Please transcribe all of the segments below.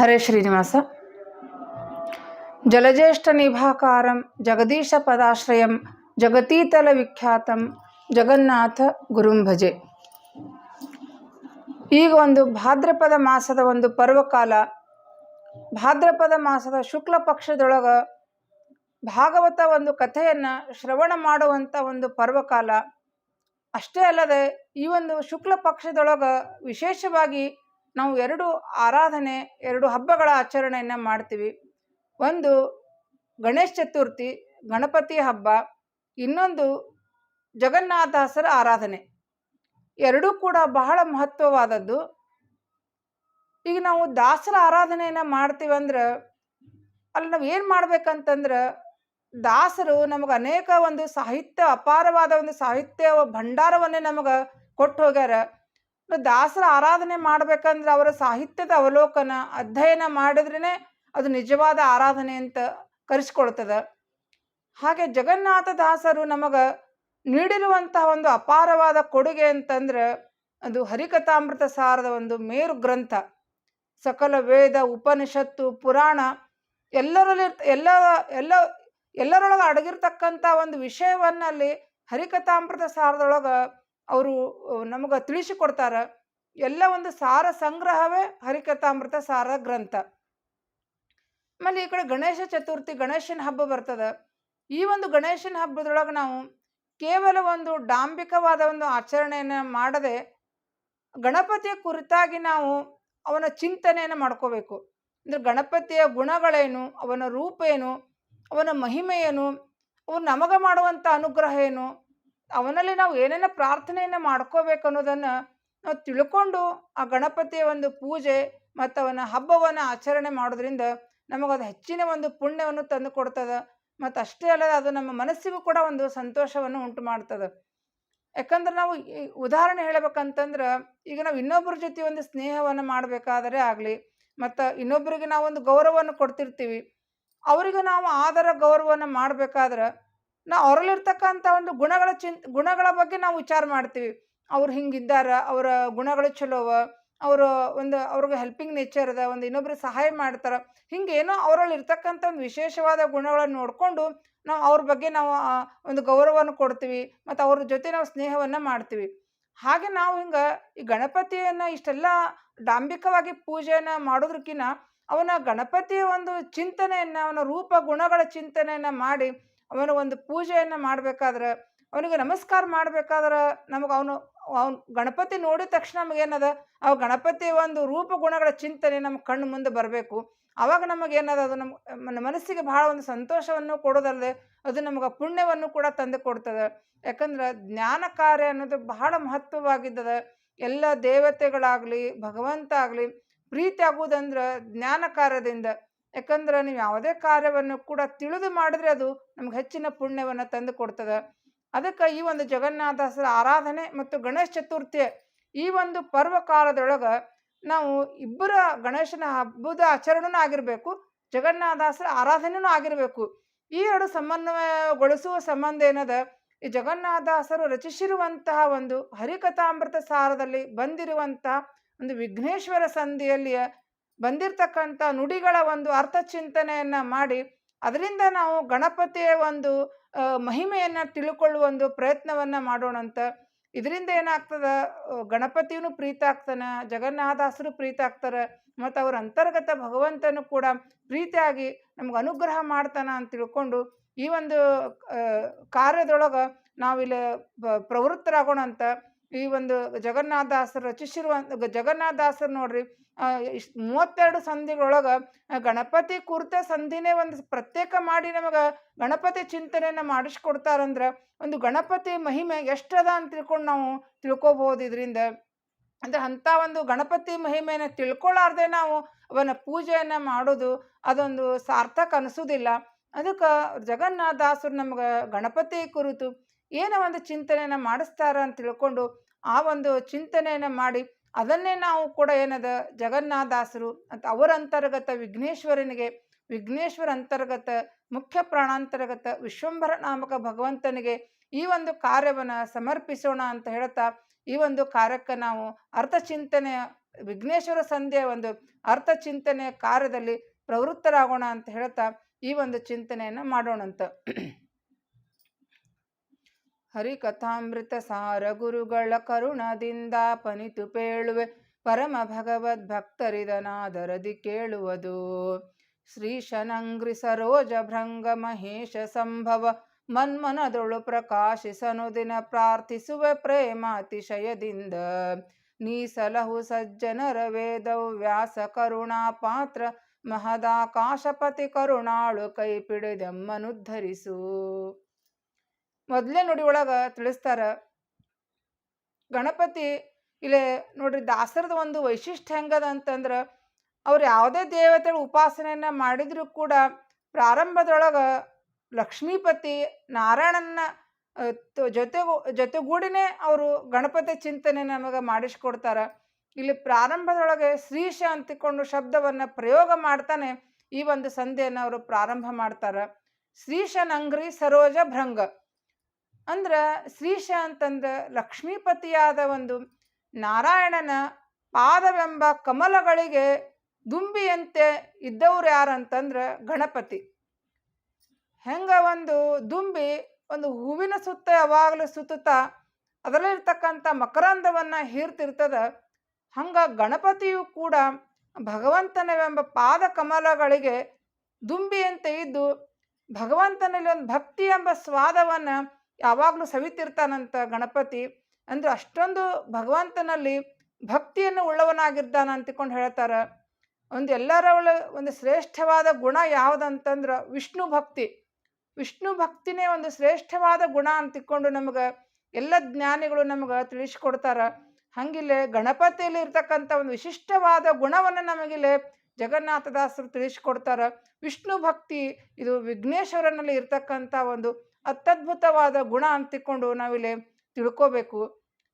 ಹರೇ ಶ್ರೀನಿವಾಸ. ಜಲಜ್ಯೇಷ್ಠ ನಿಭಾಕಾರಂ ಜಗದೀಶ ಪದಾಶ್ರಯಂ ಜಗತೀತಲ ವಿಖ್ಯಾತಂ ಜಗನ್ನಾಥ ಗುರುಂ ಭಜೆ. ಈಗ ಒಂದು ಭಾದ್ರಪದ ಮಾಸದ ಒಂದು ಪರ್ವಕಾಲ. ಭಾದ್ರಪದ ಮಾಸದ ಶುಕ್ಲ ಪಕ್ಷದೊಳಗೆ ಭಾಗವತ ಒಂದು ಕಥೆಯನ್ನು ಶ್ರವಣ ಮಾಡುವಂಥ ಒಂದು ಪರ್ವಕಾಲ. ಅಷ್ಟೇ ಅಲ್ಲದೆ ಈ ಒಂದು ಶುಕ್ಲ ಪಕ್ಷದೊಳಗೆ ವಿಶೇಷವಾಗಿ ನಾವು ಎರಡು ಹಬ್ಬಗಳ ಆಚರಣೆಯನ್ನು ಮಾಡ್ತೀವಿ. ಒಂದು ಗಣೇಶ ಚತುರ್ಥಿ, ಗಣಪತಿ ಹಬ್ಬ, ಇನ್ನೊಂದು ಜಗನ್ನಾಥದಾಸರ ಆರಾಧನೆ. ಎರಡೂ ಕೂಡ ಬಹಳ ಮಹತ್ವವಾದದ್ದು. ಈಗ ನಾವು ದಾಸರ ಆರಾಧನೆಯನ್ನು ಮಾಡ್ತೀವಿ ಅಂದ್ರೆ ಅಲ್ಲಿ ನಾವು ಏನು ಮಾಡ್ಬೇಕಂತಂದ್ರೆ, ದಾಸರು ನಮಗೆ ಅನೇಕ ಒಂದು ಸಾಹಿತ್ಯ, ಅಪಾರವಾದ ಒಂದು ಸಾಹಿತ್ಯ ಭಂಡಾರವನ್ನೇ ನಮಗೆ ಕೊಟ್ಟು ಹೋಗ್ಯಾರ. ದಾಸರ ಆರಾಧನೆ ಮಾಡ್ಬೇಕಂದ್ರೆ ಅವರ ಸಾಹಿತ್ಯದ ಅವಲೋಕನ ಅಧ್ಯಯನ ಮಾಡಿದ್ರೇ ಅದು ನಿಜವಾದ ಆರಾಧನೆ ಅಂತ ಕರೆಸ್ಕೊಳ್ತದೆ. ಹಾಗೆ ಜಗನ್ನಾಥ ದಾಸರು ನಮಗೆ ನೀಡಿರುವಂತಹ ಒಂದು ಅಪಾರವಾದ ಕೊಡುಗೆ ಅಂತಂದ್ರೆ ಅದು ಹರಿಕಥಾಮೃತ ಸಾರದ ಒಂದು ಮೇರು ಗ್ರಂಥ. ಸಕಲ ವೇದ, ಉಪನಿಷತ್ತು, ಪುರಾಣ ಎಲ್ಲರೊಳಗೆ ಅಡಗಿರ್ತಕ್ಕಂಥ ಒಂದು ವಿಷಯವನ್ನಲ್ಲಿ ಹರಿಕಥಾಮೃತ ಸಾರದೊಳಗೆ ಅವರು ನಮಗೆ ತಿಳಿಸಿಕೊಡ್ತಾರೆ. ಎಲ್ಲ ಒಂದು ಸಾರ ಸಂಗ್ರಹವೇ ಹರಿಕಥಾಮೃತ ಸಾರ ಗ್ರಂಥ. ಆಮೇಲೆ ಈ ಕಡೆ ಗಣೇಶ ಚತುರ್ಥಿ, ಗಣೇಶನ ಹಬ್ಬ ಬರ್ತದೆ. ಈ ಒಂದು ಗಣೇಶನ ಹಬ್ಬದೊಳಗೆ ನಾವು ಕೇವಲ ಒಂದು ಡಾಂಬಿಕವಾದ ಒಂದು ಆಚರಣೆಯನ್ನು ಮಾಡದೆ ಗಣಪತಿಯ ಕುರಿತಾಗಿ ನಾವು ಅವನ ಚಿಂತನೆಯನ್ನು ಮಾಡ್ಕೋಬೇಕು. ಅಂದರೆ ಗಣಪತಿಯ ಗುಣಗಳೇನು, ಅವನ ರೂಪ ಏನು, ಅವನ ಮಹಿಮೆ ಏನು, ಅವನು ನಮಗೆ ಮಾಡುವಂಥ ಅನುಗ್ರಹ ಏನು, ಅವನಲ್ಲಿ ನಾವು ಏನೇನೋ ಪ್ರಾರ್ಥನೆಯನ್ನು ಮಾಡ್ಕೋಬೇಕು ಅನ್ನೋದನ್ನು ನಾವು ತಿಳ್ಕೊಂಡು ಆ ಗಣಪತಿಯ ಒಂದು ಪೂಜೆ ಮತ್ತು ಅವನ ಹಬ್ಬವನ್ನು ಆಚರಣೆ ಮಾಡೋದ್ರಿಂದ ನಮಗದು ಹೆಚ್ಚಿನ ಒಂದು ಪುಣ್ಯವನ್ನು ತಂದು ಕೊಡ್ತದೆ. ಮತ್ತು ಅಷ್ಟೇ ಅಲ್ಲದೆ ಅದು ನಮ್ಮ ಮನಸ್ಸಿಗೂ ಕೂಡ ಒಂದು ಸಂತೋಷವನ್ನು ಉಂಟು ಮಾಡ್ತದೆ. ಯಾಕಂದ್ರೆ ನಾವು ಉದಾಹರಣೆ ಹೇಳಬೇಕಂತಂದ್ರೆ, ಈಗ ನಾವು ಇನ್ನೊಬ್ಬರ ಜೊತೆ ಒಂದು ಸ್ನೇಹವನ್ನು ಮಾಡಬೇಕಾದರೆ ಆಗಲಿ, ಮತ್ತು ಇನ್ನೊಬ್ಬರಿಗೆ ನಾವು ಒಂದು ಗೌರವವನ್ನು ಕೊಡ್ತಿರ್ತೀವಿ, ಅವರಿಗೆ ನಾವು ಆದರ ಗೌರವವನ್ನು ಮಾಡಬೇಕಾದ್ರೆ ನಾವು ಅವರಲ್ಲಿರ್ತಕ್ಕಂಥ ಒಂದು ಗುಣಗಳ ಬಗ್ಗೆ ನಾವು ವಿಚಾರ ಮಾಡ್ತೀವಿ. ಅವ್ರು ಹಿಂಗಿದ್ದಾರೆ, ಅವರ ಗುಣಗಳು ಚಲೋವ, ಅವ್ರಿಗೆ ಹೆಲ್ಪಿಂಗ್ ನೇಚರ್ ಅದ, ಒಂದು ಇನ್ನೊಬ್ರಿಗೆ ಸಹಾಯ ಮಾಡ್ತಾರೆ, ಹಿಂಗೇನೋ ಅವರಲ್ಲಿ ಇರ್ತಕ್ಕಂಥ ಒಂದು ವಿಶೇಷವಾದ ಗುಣಗಳನ್ನು ನೋಡಿಕೊಂಡು ನಾವು ಅವ್ರ ಬಗ್ಗೆ ನಾವು ಒಂದು ಗೌರವವನ್ನು ಕೊಡ್ತೀವಿ ಮತ್ತು ಅವ್ರ ಜೊತೆ ನಾವು ಸ್ನೇಹವನ್ನು ಮಾಡ್ತೀವಿ. ಹಾಗೆ ನಾವು ಈ ಗಣಪತಿಯನ್ನು ಇಷ್ಟೆಲ್ಲ ಡಾಂಬಿಕವಾಗಿ ಪೂಜೆಯನ್ನು ಮಾಡೋದಕ್ಕಿಂತ ಅವನ ಗಣಪತಿಯ ಒಂದು ಚಿಂತನೆಯನ್ನು, ಅವನ ರೂಪ ಗುಣಗಳ ಚಿಂತನೆಯನ್ನು ಮಾಡಿ ಅವನ ಒಂದು ಪೂಜೆಯನ್ನು ಮಾಡಬೇಕಾದ್ರೆ, ಅವನಿಗೆ ನಮಸ್ಕಾರ ಮಾಡಬೇಕಾದ್ರೆ ನಮಗೆ ಅವನು ಗಣಪತಿ ನೋಡಿದ ತಕ್ಷಣ ನಮಗೇನದ ಆ ಗಣಪತಿಯ ಒಂದು ರೂಪ ಗುಣಗಳ ಚಿಂತನೆ ನಮ್ಮ ಕಣ್ಣು ಮುಂದೆ ಬರಬೇಕು. ಆವಾಗ ನಮಗೇನದ ಅದು ನಮ್ಮ ಮನಸ್ಸಿಗೆ ಬಹಳ ಒಂದು ಸಂತೋಷವನ್ನು ಕೊಡೋದಲ್ಲದೆ ಅದು ನಮಗೆ ಪುಣ್ಯವನ್ನು ಕೂಡ ತಂದು ಕೊಡ್ತದೆ. ಯಾಕಂದ್ರೆ ಜ್ಞಾನ ಕಾರ್ಯ ಅನ್ನೋದು ಬಹಳ ಮಹತ್ವವಾಗಿದ್ದದ. ಎಲ್ಲ ದೇವತೆಗಳಾಗಲಿ, ಭಗವಂತ ಆಗಲಿ ಪ್ರೀತಿ ಆಗುವುದಂದ್ರೆ ಜ್ಞಾನ ಕಾರ್ಯದಿಂದ. ಯಾಕಂದ್ರೆ ನೀವು ಯಾವುದೇ ಕಾರ್ಯವನ್ನು ಕೂಡ ತಿಳಿದು ಮಾಡಿದ್ರೆ ಅದು ನಮ್ಗೆ ಹೆಚ್ಚಿನ ಪುಣ್ಯವನ್ನು ತಂದು ಕೊಡ್ತದೆ. ಅದಕ್ಕೆ ಈ ಒಂದು ಜಗನ್ನಾಥದಾಸರ ಆರಾಧನೆ ಮತ್ತು ಗಣೇಶ ಚತುರ್ಥಿ ಈ ಒಂದು ಪರ್ವಕಾಲದೊಳಗೆ ನಾವು ಇಬ್ಬರ ಗಣೇಶನ ಹಬ್ಬದ ಆಚರಣೆನೂ ಆಗಿರಬೇಕು, ಜಗನ್ನಾಥದಾಸರ ಆರಾಧನೆಯೂ ಆಗಿರಬೇಕು. ಈ ಎರಡು ಸಮನ್ವಯಗೊಳಿಸುವ ಸಂಬಂಧ ಏನದ, ಈ ಜಗನ್ನಾಥದಾಸರು ರಚಿಸಿರುವಂತಹ ಒಂದು ಹರಿಕಥಾಮೃತ ಸಾರದಲ್ಲಿ ಬಂದಿರುವಂತಹ ಒಂದು ವಿಘ್ನೇಶ್ವರ ಸಂಧಿಯಲ್ಲಿ ಬಂದಿರತಕ್ಕಂಥ ನುಡಿಗಳ ಒಂದು ಅರ್ಥ ಚಿಂತನೆಯನ್ನು ಮಾಡಿ ಅದರಿಂದ ನಾವು ಗಣಪತಿಯ ಒಂದು ಮಹಿಮೆಯನ್ನು ತಿಳ್ಕೊಳ್ಳುವ ಒಂದು ಪ್ರಯತ್ನವನ್ನು ಮಾಡೋಣಂತ. ಇದರಿಂದ ಏನಾಗ್ತದೆ, ಗಣಪತಿಯೂ ಪ್ರೀತ ಆಗ್ತಾನೆ, ಜಗನ್ನಾಥದಾಸರು ಪ್ರೀತ ಆಗ್ತಾರೆ, ಮತ್ತು ಅವ್ರ ಅಂತರ್ಗತ ಭಗವಂತನು ಕೂಡ ಪ್ರೀತಿಯಾಗಿ ನಮ್ಗೆ ಅನುಗ್ರಹ ಮಾಡ್ತಾನೆ ಅಂತ ತಿಳ್ಕೊಂಡು ಈ ಒಂದು ಕಾರ್ಯದೊಳಗೆ ನಾವಿಲ್ಲಿ ಪ್ರವೃತ್ತರಾಗೋಣ ಅಂತ. ಈ ಒಂದು ಜಗನ್ನಾಥದಾಸರು ರಚಿಸಿರುವಂಥ ಜಗನ್ನಾಥದಾಸರು ನೋಡ್ರಿ 32 ಸಂಧಿಗಳೊಳಗೆ ಗಣಪತಿ ಕುರಿತ ಸಂಧಿನೇ ಒಂದು ಪ್ರತ್ಯೇಕ ಮಾಡಿ ನಮಗೆ ಗಣಪತಿ ಚಿಂತನೆಯನ್ನು ಮಾಡಿಸ್ಕೊಡ್ತಾರಂದ್ರೆ ಒಂದು ಗಣಪತಿ ಮಹಿಮೆ ಎಷ್ಟದ ಅಂತ ತಿಳ್ಕೊಂಡು ನಾವು ತಿಳ್ಕೊಬೋದು. ಇದರಿಂದ ಅಂದರೆ ಅಂಥ ಒಂದು ಗಣಪತಿ ಮಹಿಮೆಯನ್ನು ತಿಳ್ಕೊಳ್ಳಾರ್ದೆ ನಾವು ಅವನ ಪೂಜೆಯನ್ನು ಮಾಡೋದು ಅದೊಂದು ಸಾರ್ಥಕ ಅನಿಸೋದಿಲ್ಲ. ಅದಕ್ಕೆ ಜಗನ್ನಾಥದಾಸರು ನಮ್ಗೆ ಗಣಪತಿ ಕುರಿತು ಏನೋ ಒಂದು ಚಿಂತನೆಯನ್ನು ಮಾಡಿಸ್ತಾರ ಅಂತ ತಿಳ್ಕೊಂಡು ಆ ಒಂದು ಚಿಂತನೆಯನ್ನು ಮಾಡಿ ಅದನ್ನೇ ನಾವು ಕೂಡ ಏನದ ಜಗನ್ನಾಥದಾಸರು ಅಂತ ಅವರ ಅಂತರ್ಗತ ವಿಘ್ನೇಶ್ವರ ಅಂತರ್ಗತ ಮುಖ್ಯ ಪ್ರಾಣಾಂತರ್ಗತ ವಿಶ್ವಂಭರ ನಾಮಕ ಭಗವಂತನಿಗೆ ಈ ಒಂದು ಕಾರ್ಯವನ್ನು ಸಮರ್ಪಿಸೋಣ ಅಂತ ಹೇಳ್ತಾ ಈ ಒಂದು ಕಾರ್ಯಕ್ಕೆ ನಾವು ಅರ್ಥಚಿಂತನೆ ವಿಘ್ನೇಶ್ವರ ಸಂಧ್ಯೆ ಒಂದು ಅರ್ಥ ಚಿಂತನೆ ಕಾರ್ಯದಲ್ಲಿ ಪ್ರವೃತ್ತರಾಗೋಣ ಅಂತ ಹೇಳ್ತಾ ಈ ಒಂದು ಚಿಂತನೆಯನ್ನು ಮಾಡೋಣಂತ. ಹರಿಕಥಾಮೃತ ಸಾರ ಗುರುಗಳ ಕರುಣದಿಂದ ಪನಿತು ಪೇಳುವೆ ಪರಮ ಭಗವದ್ ಭಕ್ತರಿದನಾದರದಿ ಕೇಳುವುದು. ಶ್ರೀಶನಂಗ್ರಿ ಸರೋಜ ಭೃಂಗ ಮಹೇಶ ಸಂಭವ ಮನ್ಮನದೊಳು ಪ್ರಕಾಶಿಸನು ದಿನ ಪ್ರಾರ್ಥಿಸುವೆ ಪ್ರೇಮಾತಿಶಯದಿಂದ. ನೀ ಸಲಹು ಸಜ್ಜನರ ವೇದವು ವ್ಯಾಸ ಕರುಣಾ ಪಾತ್ರ ಮಹದಾಕಾಶಪತಿ ಕರುಣಾಳು ಕೈ ಪಿಡಿದೆಮ್ಮನುದ್ಧರಿಸು. ಮೊದಲೇ ನುಡಿ ಒಳಗ ತಿಳಿಸ್ತಾರ ಗಣಪತಿ ಇಲ್ಲೇ ನೋಡ್ರಿ ದಾಸರದ ಒಂದು ವೈಶಿಷ್ಟ್ಯ ಹೆಂಗದ ಅಂತಂದ್ರೆ ಅವ್ರು ಯಾವುದೇ ದೇವತೆಗಳ ಉಪಾಸನೆಯನ್ನ ಮಾಡಿದ್ರು ಕೂಡ ಪ್ರಾರಂಭದೊಳಗ ಲಕ್ಷ್ಮೀಪತಿ ನಾರಾಯಣನ ಜೊತೆಗೂಡಿನೇ ಅವರು ಗಣಪತಿ ಚಿಂತನೆ ನಮಗೆ ಮಾಡಿಸ್ಕೊಡ್ತಾರ. ಇಲ್ಲಿ ಪ್ರಾರಂಭದೊಳಗೆ ಶ್ರೀಶ ಅಂತಿಕೊಂಡು ಶಬ್ದವನ್ನ ಪ್ರಯೋಗ ಮಾಡ್ತಾನೆ ಈ ಒಂದು ಸಂಧಿಯನ್ನು ಅವರು ಪ್ರಾರಂಭ ಮಾಡ್ತಾರ. ಶ್ರೀಶನಂಗ್ರಿ ಸರೋಜ ಭೃಂಗ ಅಂದ್ರ ಶ್ರೀಶ ಅಂತಂದ್ರೆ ಲಕ್ಷ್ಮೀಪತಿಯಾದ ಒಂದು ನಾರಾಯಣನ ಪಾದವೆಂಬ ಕಮಲಗಳಿಗೆ ದುಂಬಿಯಂತೆ ಇದ್ದವ್ರು ಯಾರಂತಂದ್ರೆ ಗಣಪತಿ. ಹೆಂಗ ಒಂದು ದುಂಬಿ ಒಂದು ಹೂವಿನ ಸುತ್ತ ಯಾವಾಗಲೂ ಸುತ್ತುತ್ತಾ ಅದರಲ್ಲಿರ್ತಕ್ಕಂಥ ಮಕರಂದವನ್ನ ಹೀರ್ತಿರ್ತದ, ಹಂಗ ಗಣಪತಿಯು ಕೂಡ ಭಗವಂತನವೆಂಬ ಪಾದ ಕಮಲಗಳಿಗೆ ದುಂಬಿಯಂತೆ ಇದ್ದು ಭಗವಂತನಲ್ಲಿ ಒಂದು ಭಕ್ತಿ ಎಂಬ ಸ್ವಾದವನ್ನ ಯಾವಾಗಲೂ ಸವಿತಿರ್ತಾನಂತ ಗಣಪತಿ. ಅಂದ್ರೆ ಅಷ್ಟೊಂದು ಭಗವಂತನಲ್ಲಿ ಭಕ್ತಿಯನ್ನು ಉಳ್ಳವನಾಗಿರ್ತಾನ ಅಂತಿಕೊಂಡು ಹೇಳ್ತಾರ. ಒಂದು ಎಲ್ಲರ ಒಂದು ಶ್ರೇಷ್ಠವಾದ ಗುಣ ಯಾವುದಂತಂದ್ರೆ ವಿಷ್ಣು ಭಕ್ತಿ. ವಿಷ್ಣು ಭಕ್ತಿನೇ ಒಂದು ಶ್ರೇಷ್ಠವಾದ ಗುಣ ಅಂತಿಕೊಂಡು ನಮಗೆ ಎಲ್ಲ ಜ್ಞಾನಿಗಳು ನಮಗೆ ತಿಳಿಸ್ಕೊಡ್ತಾರ. ಹಂಗಿಲ್ಲೇ ಗಣಪತಿಯಲ್ಲಿ ಇರ್ತಕ್ಕಂಥ ಒಂದು ವಿಶಿಷ್ಟವಾದ ಗುಣವನ್ನು ನಮಗಿಲ್ಲೇ ಜಗನ್ನಾಥದಾಸರು ತಿಳಿಸ್ಕೊಡ್ತಾರ. ವಿಷ್ಣು ಭಕ್ತಿ ಇದು ವಿಘ್ನೇಶ್ವರನಲ್ಲಿ ಇರ್ತಕ್ಕಂಥ ಒಂದು ಅತ್ಯದ್ಭುತವಾದ ಗುಣ ಅಂತಿಕೊಂಡು ನಾವಿಲ್ಲಿ ತಿಳ್ಕೋಬೇಕು.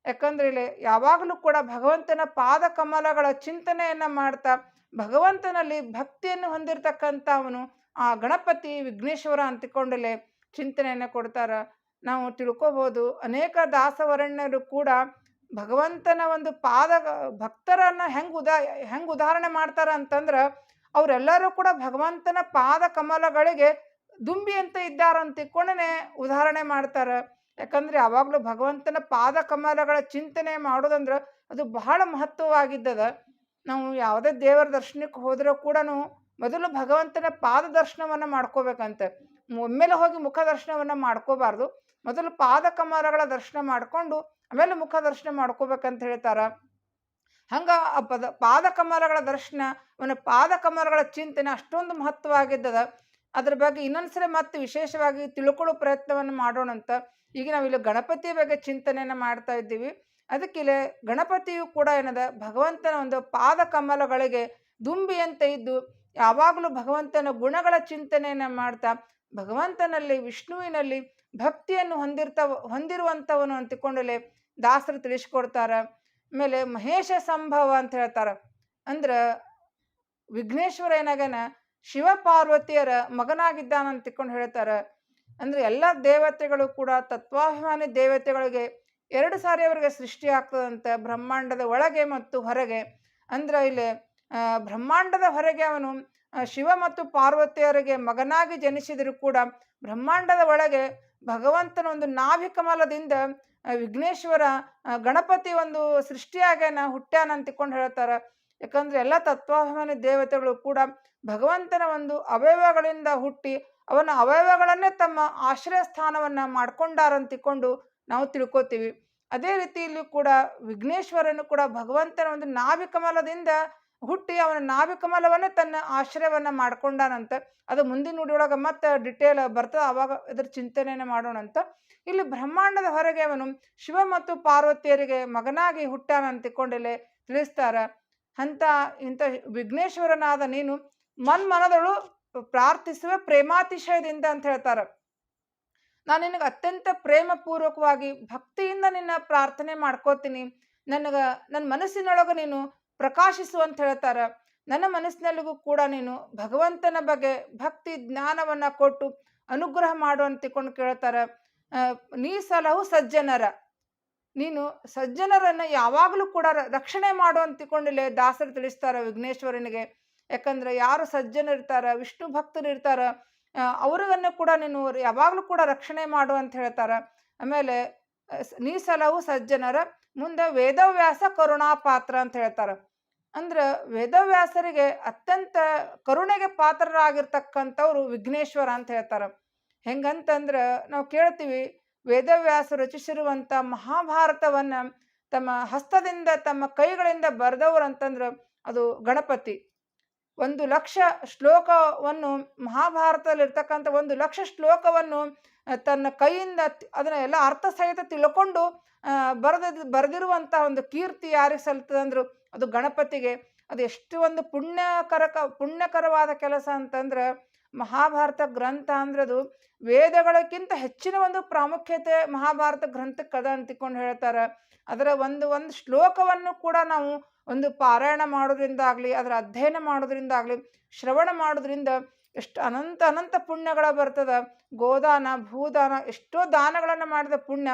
ಯಾಕಂದ್ರೆ ಇಲ್ಲಿ ಯಾವಾಗಲೂ ಕೂಡ ಭಗವಂತನ ಪಾದ ಕಮಲಗಳ ಚಿಂತನೆಯನ್ನ ಮಾಡ್ತಾ ಭಗವಂತನಲ್ಲಿ ಭಕ್ತಿಯನ್ನು ಹೊಂದಿರತಕ್ಕಂಥ ಅವನು ಆ ಗಣಪತಿ ವಿಘ್ನೇಶ್ವರ ಅಂತಿಕೊಂಡಲೇ ಚಿಂತನೆಯನ್ನು ಕೊಡ್ತಾರ. ನಾವು ತಿಳ್ಕೋಬಹುದು ಅನೇಕ ದಾಸವರಣ್ಯರು ಕೂಡ ಭಗವಂತನ ಒಂದು ಭಕ್ತರನ್ನ ಹೆಂಗ್ ಉದಾಹರಣೆ ಮಾಡ್ತಾರ ಅಂತಂದ್ರ ಅವರೆಲ್ಲರೂ ಕೂಡ ಭಗವಂತನ ಪಾದ ಕಮಲಗಳಿಗೆ ದುಂಬಿ ಅಂತ ಇದ್ದಾರಂತಿಕೊಂಡೇ ಉದಾಹರಣೆ ಮಾಡ್ತಾರ. ಯಾಕಂದ್ರೆ ಯಾವಾಗಲೂ ಭಗವಂತನ ಪಾದ ಕಮಲಗಳ ಚಿಂತನೆ ಮಾಡೋದಂದ್ರೆ ಅದು ಬಹಳ ಮಹತ್ವವಾಗಿದ್ದದ. ನಾವು ಯಾವುದೇ ದೇವರ ದರ್ಶನಕ್ಕೆ ಹೋದರೂ ಕೂಡ ಮೊದಲು ಭಗವಂತನ ಪಾದ ದರ್ಶನವನ್ನ ಮಾಡ್ಕೋಬೇಕಂತೆ. ಒಮ್ಮೆಲೆ ಹೋಗಿ ಮುಖ ದರ್ಶನವನ್ನ ಮಾಡ್ಕೋಬಾರ್ದು. ಮೊದಲು ಪಾದ ಕಮಲಗಳ ದರ್ಶನ ಮಾಡ್ಕೊಂಡು ಆಮೇಲೆ ಮುಖ ದರ್ಶನ ಮಾಡ್ಕೋಬೇಕಂತ ಹೇಳ್ತಾರ. ಹಂಗ ಪಾದ ಕಮಲಗಳ ದರ್ಶನ ಪಾದ ಕಮಲಗಳ ಚಿಂತನೆ ಅಷ್ಟೊಂದು ಮಹತ್ವವಾಗಿದ್ದದ. ಅದ್ರ ಬಗ್ಗೆ ಇನ್ನೊಂದ್ಸರಿ ಮತ್ತೆ ವಿಶೇಷವಾಗಿ ತಿಳ್ಕೊಳ್ಳೋ ಪ್ರಯತ್ನವನ್ನು ಮಾಡೋಣಂತ. ಈಗ ನಾವಿಲ್ಲಿ ಗಣಪತಿಯ ಬಗ್ಗೆ ಚಿಂತನೆಯನ್ನ ಮಾಡ್ತಾ ಇದ್ದೀವಿ. ಅದಕ್ಕಿಲ್ಲಿ ಗಣಪತಿಯು ಕೂಡ ಏನದ ಭಗವಂತನ ಒಂದು ಪಾದ ಕಮಲಗಳಿಗೆ ದುಂಬಿಯಂತೆ ಇದ್ದು ಯಾವಾಗಲೂ ಭಗವಂತನ ಗುಣಗಳ ಚಿಂತನೆಯನ್ನ ಮಾಡ್ತಾ ಭಗವಂತನಲ್ಲಿ ವಿಷ್ಣುವಿನಲ್ಲಿ ಭಕ್ತಿಯನ್ನು ಹೊಂದಿರುವಂಥವನು ಅಂತಿಕೊಂಡಲೇ ದಾಸರು ತಿಳಿಸ್ಕೊಡ್ತಾರ. ಆಮೇಲೆ ಮಹೇಶ ಸಂಭವ ಅಂತ ಹೇಳ್ತಾರ. ಅಂದ್ರ ವಿಘ್ನೇಶ್ವರ ಏನಾಗನ ಶಿವ ಪಾರ್ವತಿಯರ ಮಗನಾಗಿದ್ದಾನಂತಿಕೊಂಡು ಹೇಳ್ತಾರ. ಅಂದ್ರೆ ಎಲ್ಲ ದೇವತೆಗಳು ಕೂಡ ತತ್ವಾಭಿಮಾನಿ ದೇವತೆಗಳಿಗೆ 2 ಸಾರಿ ಅವರಿಗೆ ಸೃಷ್ಟಿ ಆಗ್ತದಂತೆ, ಬ್ರಹ್ಮಾಂಡದ ಒಳಗೆ ಮತ್ತು ಹೊರಗೆ. ಅಂದ್ರೆ ಇಲ್ಲಿ ಬ್ರಹ್ಮಾಂಡದ ಹೊರಗೆ ಅವನು ಶಿವ ಮತ್ತು ಪಾರ್ವತಿಯರಿಗೆ ಮಗನಾಗಿ ಜನಿಸಿದರೂ ಕೂಡ ಬ್ರಹ್ಮಾಂಡದ ಒಳಗೆ ಭಗವಂತನ ಒಂದು ನಾಭಿ ಕಮಲದಿಂದ ವಿಘ್ನೇಶ್ವರ ಗಣಪತಿ ಒಂದು ಸೃಷ್ಟಿಯಾಗೇನ ಹುಟ್ಟ್ಯಾನ ಅಂತಿಕೊಂಡು ಹೇಳ್ತಾರ. ಯಾಕಂದ್ರೆ ಎಲ್ಲ ತತ್ವಾಭಿಮಾನಿ ದೇವತೆಗಳು ಕೂಡ ಭಗವಂತನ ಒಂದು ಅವಯವಗಳಿಂದ ಹುಟ್ಟಿ ಅವನ ಅವಯವಗಳನ್ನೇ ತಮ್ಮ ಆಶ್ರಯ ಸ್ಥಾನವನ್ನ ಮಾಡ್ಕೊಂಡಾರಂತಿಕೊಂಡು ನಾವು ತಿಳ್ಕೊತೀವಿ. ಅದೇ ರೀತಿಯಲ್ಲಿ ಕೂಡ ವಿಘ್ನೇಶ್ವರನು ಕೂಡ ಭಗವಂತನ ಒಂದು ನಾಭಿ ಕಮಲದಿಂದ ಹುಟ್ಟಿ ಅವನ ನಾಭಿ ಕಮಲವನ್ನೇ ತನ್ನ ಆಶ್ರಯವನ್ನ ಮಾಡ್ಕೊಂಡಾನಂತ. ಅದು ಮುಂದಿನ ನುಡಿಯೊಳಗ ಮತ್ತೆ ಡಿಟೇಲ್ ಬರ್ತದೆ, ಅವಾಗ ಇದ್ರ ಚಿಂತನೆಯನ್ನು ಮಾಡೋಣಂತ. ಇಲ್ಲಿ ಬ್ರಹ್ಮಾಂಡದ ಹೊರಗೆ ಅವನು ಶಿವ ಮತ್ತು ಪಾರ್ವತಿಯರಿಗೆ ಮಗನಾಗಿ ಹುಟ್ಟಾನಂತಿಕೊಂಡಲೇ ತಿಳಿಸ್ತಾರ. ಇಂಥ ವಿಘ್ನೇಶ್ವರನಾದ ನೀನು ಮನದಳು ಪ್ರಾರ್ಥಿಸುವ ಪ್ರೇಮಾತಿಶಯದಿಂದ ಅಂತ ಹೇಳ್ತಾರ. ನಾನು ನಿನಗೆ ಅತ್ಯಂತ ಪ್ರೇಮ ಪೂರ್ವಕವಾಗಿ ಭಕ್ತಿಯಿಂದ ನಿನ್ನ ಪ್ರಾರ್ಥನೆ ಮಾಡ್ಕೋತೀನಿ. ನನ್ನ ಮನಸ್ಸಿನೊಳಗೆ ನೀನು ಪ್ರಕಾಶಿಸು ಅಂತ ಹೇಳ್ತಾರ. ನನ್ನ ಮನಸ್ಸಿನಲ್ಲಿಗೂ ಕೂಡ ನೀನು ಭಗವಂತನ ಬಗ್ಗೆ ಭಕ್ತಿ ಜ್ಞಾನವನ್ನ ಕೊಟ್ಟು ಅನುಗ್ರಹ ಮಾಡು ಅಂತಿಕೊಂಡು ಕೇಳ್ತಾರ. ನೀ ಸಲಹು ಸಜ್ಜನರ, ನೀನು ಸಜ್ಜನರನ್ನು ಯಾವಾಗಲೂ ಕೂಡ ರಕ್ಷಣೆ ಮಾಡು ಅಂತ ತಿಳ್ಕೊಂಡಿಲ್ಲ ದಾಸರು ತಿಳಿಸ್ತಾರೆ ವಿಘ್ನೇಶ್ವರನಿಗೆ. ಯಾಕಂದ್ರೆ ಯಾರು ಸಜ್ಜನರಿರ್ತಾರ, ವಿಷ್ಣು ಭಕ್ತರು ಇರ್ತಾರ, ಅವ್ರಿಗನ್ನು ಕೂಡ ನೀನು ಯಾವಾಗಲೂ ಕೂಡ ರಕ್ಷಣೆ ಮಾಡು ಅಂತ ಹೇಳ್ತಾರ. ಆಮೇಲೆ ನೀ ಸಲವು ಸಜ್ಜನರ ಮುಂದೆ ವೇದವ್ಯಾಸ ಕರುಣಾಪಾತ್ರ ಅಂತ ಹೇಳ್ತಾರ. ಅಂದ್ರೆ ವೇದವ್ಯಾಸರಿಗೆ ಅತ್ಯಂತ ಕರುಣೆಗೆ ಪಾತ್ರರಾಗಿರ್ತಕ್ಕಂಥವ್ರು ವಿಘ್ನೇಶ್ವರ ಅಂತ ಹೇಳ್ತಾರ. ಹೆಂಗಂತಂದ್ರೆ ನಾವು ಕೇಳ್ತೀವಿ, ವೇದವ್ಯಾಸ ರಚಿಸಿರುವಂಥ ಮಹಾಭಾರತವನ್ನ ತಮ್ಮ ಹಸ್ತದಿಂದ ತಮ್ಮ ಕೈಗಳಿಂದ ಬರೆದವರು ಅಂತಂದ್ರೆ ಅದು ಗಣಪತಿ. 1,00,000 ಶ್ಲೋಕವನ್ನು ಮಹಾಭಾರತದಲ್ಲಿರ್ತಕ್ಕಂಥ 1,00,000 ಶ್ಲೋಕವನ್ನು ತನ್ನ ಕೈಯಿಂದ ಅದನ್ನ ಎಲ್ಲ ಅರ್ಥ ಸಹಿತ ತಿಳ್ಕೊಂಡು ಬರೆದಿರುವಂಥ ಒಂದು ಕೀರ್ತಿ ಯಾರಿಗೆ ಸಲ್ತದಂದ್ರು ಅದು ಗಣಪತಿಗೆ. ಅದು ಎಷ್ಟು ಒಂದು ಪುಣ್ಯಕರವಾದ ಕೆಲಸ ಅಂತಂದ್ರೆ ಮಹಾಭಾರತ ಗ್ರಂಥ ಅಂದ್ರೆ ಅದು ವೇದಗಳಕ್ಕಿಂತ ಹೆಚ್ಚಿನ ಒಂದು ಪ್ರಾಮುಖ್ಯತೆ ಮಹಾಭಾರತ ಗ್ರಂಥಕ್ಕದ ಅಂತ ತಿಳ್ಕೊಂಡು ಹೇಳ್ತಾರೆ. ಅದರ ಒಂದು ಶ್ಲೋಕವನ್ನು ಕೂಡ ನಾವು ಒಂದು ಪಾರಾಯಣ ಮಾಡೋದ್ರಿಂದ ಆಗಲಿ, ಅದರ ಅಧ್ಯಯನ ಮಾಡೋದ್ರಿಂದ ಆಗಲಿ, ಶ್ರವಣ ಮಾಡೋದ್ರಿಂದ ಎಷ್ಟು ಅನಂತ ಪುಣ್ಯಗಳ ಬರ್ತದ. ಗೋದಾನ, ಭೂದಾನ, ಎಷ್ಟೋ ದಾನಗಳನ್ನು ಮಾಡಿದ ಪುಣ್ಯ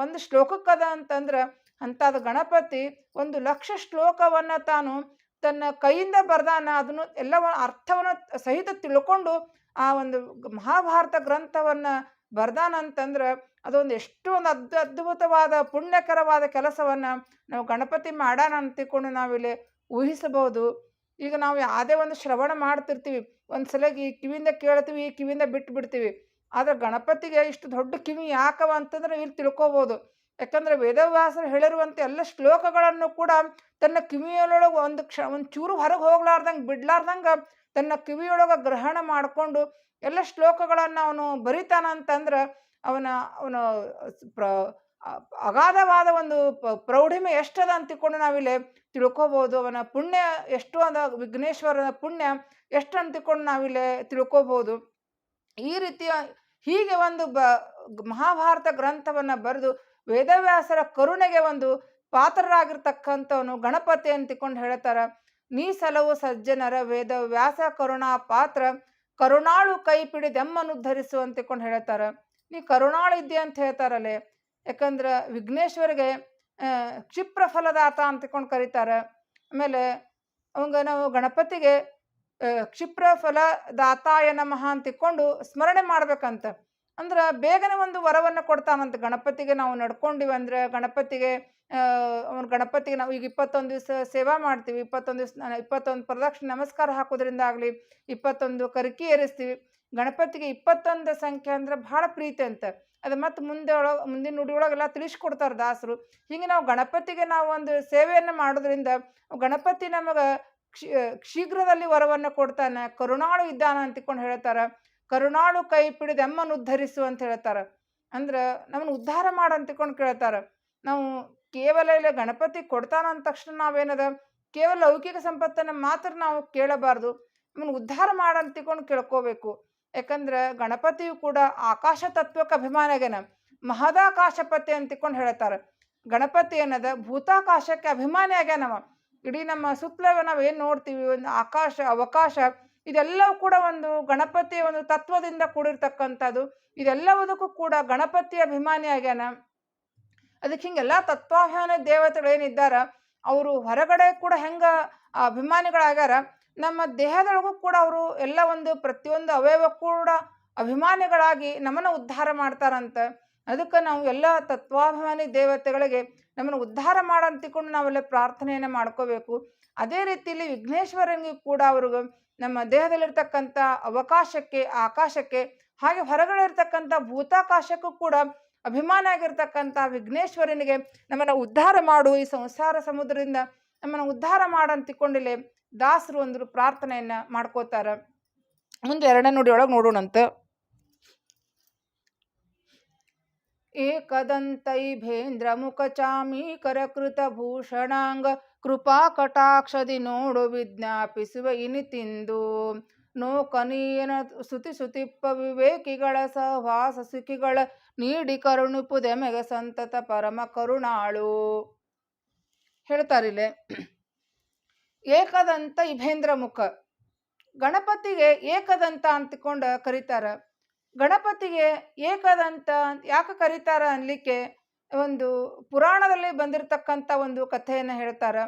ಒಂದು ಶ್ಲೋಕಕ್ಕದ ಅಂತಂದ್ರೆ ಅಂಥದ್ದು ಗಣಪತಿ 1,00,000 ಶ್ಲೋಕವನ್ನು ತಾನು ತನ್ನ ಕೈಯಿಂದ ಬರ್ದಾನ. ಅದನ್ನು ಎಲ್ಲ ಅರ್ಥವನ್ನು ಸಹಿತ ತಿಳ್ಕೊಂಡು ಆ ಒಂದು ಮಹಾಭಾರತ ಗ್ರಂಥವನ್ನು ಬರ್ದಾನಂತಂದ್ರೆ ಅದೊಂದು ಎಷ್ಟು ಒಂದು ಅದ್ಭುತವಾದ ಪುಣ್ಯಕರವಾದ ಕೆಲಸವನ್ನು ನಾವು ಗಣಪತಿ ಮಾಡೋಣ ಅಂತ ತಿಳ್ಕೊಂಡು ನಾವಿಲ್ಲಿ ಊಹಿಸಬಹುದು. ಈಗ ನಾವು ಯಾವುದೇ ಒಂದು ಶ್ರವಣ ಮಾಡ್ತಿರ್ತೀವಿ, ಒಂದು ಸಲ ಈ ಕಿವಿಯಿಂದ ಕೇಳ್ತೀವಿ, ಈ ಕಿವಿಯಿಂದ ಬಿಟ್ಟು ಬಿಡ್ತೀವಿ. ಆದರೆ ಗಣಪತಿಗೆ ಇಷ್ಟು ದೊಡ್ಡ ಕಿವಿ ಯಾಕವ ಅಂತಂದ್ರೆ ಇಲ್ಲಿ ತಿಳ್ಕೊಬೋದು. ಯಾಕಂದರೆ ವೇದವ್ಯಾಸರು ಹೇಳಿರುವಂಥ ಎಲ್ಲ ಶ್ಲೋಕಗಳನ್ನು ಕೂಡ ತನ್ನ ಕಿವಿಯೊಳಗೆ ಒಂದು ಚೂರು ಹೊರಗೆ ಹೋಗ್ಲಾರ್ದಂಗೆ ಬಿಡ್ಲಾರ್ದಂಗೆ ತನ್ನ ಕಿವಿಯೊಳಗೆ ಗ್ರಹಣ ಮಾಡಿಕೊಂಡು ಎಲ್ಲ ಶ್ಲೋಕಗಳನ್ನು ಅವನು ಬರಿತಾನಂತಂದ್ರೆ ಅವನ ಅಗಾಧವಾದ ಒಂದು ಪ್ರೌಢಿಮೆ ಎಷ್ಟದ ಅಂತ ತಿಳ್ಕೊಂಡು ನಾವಿಲ್ಲಿ ತಿಳ್ಕೊಬೋದು. ಅವನ ಪುಣ್ಯ ಎಷ್ಟು ಅದ, ವಿಘ್ನೇಶ್ವರನ ಪುಣ್ಯ ಎಷ್ಟು ಅಂತ ತಿಳ್ಕೊಂಡು ನಾವಿಲ್ಲಿ ತಿಳ್ಕೊಬೋದು. ಈ ರೀತಿಯ ಹೀಗೆ ಒಂದು ಮಹಾಭಾರತ ಗ್ರಂಥವನ್ನು ಬರೆದು ವೇದವ್ಯಾಸರ ಕರುಣೆಗೆ ಒಂದು ಪಾತ್ರರಾಗಿರ್ತಕ್ಕಂಥವನು ಗಣಪತಿ ಅಂತ ತಿಳ್ಕೊಂಡು ಹೇಳ್ತಾರ. ನೀ ಸಲವು ಸಜ್ಜನರ ವೇದವ್ಯಾಸ ಕರುಣಾ ಪಾತ್ರ, ಕರುಣಾಳು ಕೈ ಪಿಡಿದೆಮ್ಮನುದ್ಧರಿಸು ಅಂತ ತಿಳ್ಕೊಂಡು ಹೇಳ್ತಾರ. ನೀ ಕರುಣಾಳು ಇದ್ದೆ ಅಂತ ಹೇಳ್ತಾರಲ್ಲೇ. ಯಾಕಂದ್ರೆ ವಿಘ್ನೇಶ್ವರಿಗೆ ಕ್ಷಿಪ್ರ ಫಲದಾತ ಅಂತ ತಿಳ್ಕೊಂಡು ಕರೀತಾರೆ. ಆಮೇಲೆ ಅವಂಗ ನಾವು ಗಣಪತಿಗೆ ಕ್ಷಿಪ್ರ ಫಲದಾತಾಯ ನಮಃ ಅಂತ ತಿಳ್ಕೊಂಡು ಸ್ಮರಣೆ ಮಾಡ್ಬೇಕಂತ. ಅಂದ್ರೆ ಬೇಗನೆ ಒಂದು ವರವನ್ನು ಕೊಡ್ತಾನಂತ ಗಣಪತಿಗೆ. ನಾವು ನಡ್ಕೊಂಡಿವಿ ಅಂದರೆ ಗಣಪತಿಗೆ ನಾವು ಈಗ 21 ದಿವಸ ಸೇವಾ ಮಾಡ್ತೀವಿ. 21 ಪ್ರದಕ್ಷಿಣೆ ನಮಸ್ಕಾರ ಹಾಕೋದ್ರಿಂದ ಆಗಲಿ, 21 ಕರಿಕಿ ಏರಿಸ್ತೀವಿ. ಗಣಪತಿಗೆ 21 ಸಂಖ್ಯೆ ಅಂದ್ರೆ ಭಾಳ ಪ್ರೀತಿ ಅಂತ. ಅದು ಮತ್ತು ಮುಂದಿನ ನುಡಿಯೊಳಗೆಲ್ಲ ತಿಳಿಸ್ಕೊಡ್ತಾರೆ ದಾಸರು. ಹೀಗೆ ನಾವು ಗಣಪತಿಗೆ ನಾವು ಒಂದು ಸೇವೆಯನ್ನು ಮಾಡೋದ್ರಿಂದ ಗಣಪತಿ ನಮಗೆ ಶೀಘ್ರದಲ್ಲಿ ವರವನ್ನು ಕೊಡ್ತಾನೆ. ಕರುಣಾಳು ಇದ್ದಾನ ಅಂತಿಕೊಂಡು ಹೇಳ್ತಾರೆ. ಕರುಣಾಳು ಕೈ ಪಿಡಿದೆಮ್ಮನ್ನು ಉದ್ಧರಿಸು ಅಂತ ಹೇಳ್ತಾರೆ. ಅಂದ್ರೆ ನಮ್ಮನ್ನು ಉದ್ಧಾರ ಮಾಡು ಅಂತಿಕೊಂಡು ಕೇಳ್ತಾರೆ. ನಾವು ಕೇವಲ ಇಲ್ಲ ಗಣಪತಿ ಕೊಡ್ತಾನ ಅಂದ ತಕ್ಷಣ ನಾವೇನದ ಕೇವಲ ಲೌಕಿಕ ಸಂಪತ್ತನ್ನು ಮಾತ್ರ ನಾವು ಕೇಳಬಾರ್ದು, ನಮ್ಮನ್ನು ಉದ್ಧಾರ ಮಾಡಂತಿಕೊಂಡು ಕೇಳ್ಕೋಬೇಕು. ಯಾಕಂದ್ರೆ ಗಣಪತಿಯು ಕೂಡ ಆಕಾಶ ತತ್ವಕ್ಕೆ ಅಭಿಮಾನಿ ಆಗ್ಯಾನ. ಮಹದಾಕಾಶಪತಿ ಅಂತಿಕೊಂಡು ಹೇಳ್ತಾರೆ. ಗಣಪತಿ ಏನದ ಭೂತಾಕಾಶಕ್ಕೆ ಅಭಿಮಾನಿ ಆಗ್ಯಾನವ. ಇಡೀ ನಮ್ಮ ಸುತ್ತಲವ ನಾವು ಏನು ನೋಡ್ತೀವಿ, ಒಂದು ಆಕಾಶ, ಅವಕಾಶ, ಇದೆಲ್ಲವೂ ಕೂಡ ಒಂದು ಗಣಪತಿಯ ಒಂದು ತತ್ವದಿಂದ ಕೂಡಿರ್ತಕ್ಕಂಥದ್ದು. ಇದೆಲ್ಲವುದಕ್ಕೂ ಕೂಡ ಗಣಪತಿ ಅಭಿಮಾನಿ ಆಗ್ಯಾನ. ಅದಕ್ಕೆ ಹಿಂಗೆಲ್ಲ ತತ್ವಾಭಿಮಾನಿ ದೇವತೆಗಳು ಏನಿದ್ದಾರ ಅವರು ಹೊರಗಡೆ ಕೂಡ ಹೆಂಗೆ ಅಭಿಮಾನಿಗಳಾಗ್ಯಾರ, ನಮ್ಮ ದೇಹದೊಳಗೂ ಕೂಡ ಅವರು ಎಲ್ಲ ಒಂದು ಪ್ರತಿಯೊಂದು ಅವಯವ ಕೂಡ ಅಭಿಮಾನಿಗಳಾಗಿ ನಮ್ಮನ್ನು ಉದ್ಧಾರ ಮಾಡ್ತಾರಂತ. ಅದಕ್ಕೆ ನಾವು ಎಲ್ಲ ತತ್ವಾಭಿಮಾನಿ ದೇವತೆಗಳಿಗೆ ನಮ್ಮನ್ನು ಉದ್ಧಾರ ಮಾಡಂತಿಕೊಂಡು ನಾವೆಲ್ಲ ಪ್ರಾರ್ಥನೆಯನ್ನು ಮಾಡ್ಕೋಬೇಕು. ಅದೇ ರೀತಿಯಲ್ಲಿ ವಿಘ್ನೇಶ್ವರನಿಗೆ ಕೂಡ ಅವ್ರಿಗೆ ನಮ್ಮ ದೇಹದಲ್ಲಿರ್ತಕ್ಕಂಥ ಅವಕಾಶಕ್ಕೆ, ಆಕಾಶಕ್ಕೆ, ಹಾಗೆ ಹೊರಗಡೆ ಇರ್ತಕ್ಕಂಥ ಭೂತಾಕಾಶಕ್ಕೂ ಕೂಡ ಅಭಿಮಾನ ಆಗಿರ್ತಕ್ಕಂಥ ವಿಘ್ನೇಶ್ವರನಿಗೆ ನಮ್ಮನ್ನು ಉದ್ಧಾರ ಮಾಡು, ಈ ಸಂಸಾರ ಸಮುದ್ರದಿಂದ ನಮ್ಮನ್ನು ಉದ್ಧಾರ ಮಾಡಂತಿಕೊಂಡಿಲ್ಲ ದಾಸರು ಒಂದು ಪ್ರಾರ್ಥನೆಯನ್ನು ಮಾಡ್ಕೋತಾರೆ. ಮುಂದೆ 2ನೇ ನುಡಿಯೊಳಗೆ ನೋಡೋಣಂತ. ಏಕದಂತೈಭೇಂದ್ರ ಮುಖ ಚಾಮೀಕರ ಕೃತ ಭೂಷಣಾಂಗ ಕೃಪಾ ಕಟಾಕ್ಷದಿ ನೋಡು ವಿಜ್ಞಾಪಿಸುವ ಇನಿತಿಂದು ನೋಕನೀಯನ ಸುತಿಪ್ಪ ವಿವೇಕಿಗಳ ಸಹವಾಸ ಸುಖಿಗಳ ನೀಡಿ ಕರುಣಿಪುದೆಮೆಗೆ ಸಂತತ ಪರಮ ಕರುಣಾಳು ಹೇಳ್ತಾರಿಲ್ಲೇ. ಏಕದಂತ ಇಭೇಂದ್ರ ಮುಖ, ಗಣಪತಿಗೆ ಏಕದಂತ ಅಂತಿಕೊಂಡು ಕರೀತಾರ. ಗಣಪತಿಗೆ ಏಕದಂತ ಯಾಕೆ ಕರೀತಾರ ಅನ್ಲಿಕ್ಕೆ ಒಂದು ಪುರಾಣದಲ್ಲಿ ಬಂದಿರತಕ್ಕಂಥ ಒಂದು ಕಥೆಯನ್ನು ಹೇಳ್ತಾರೆ.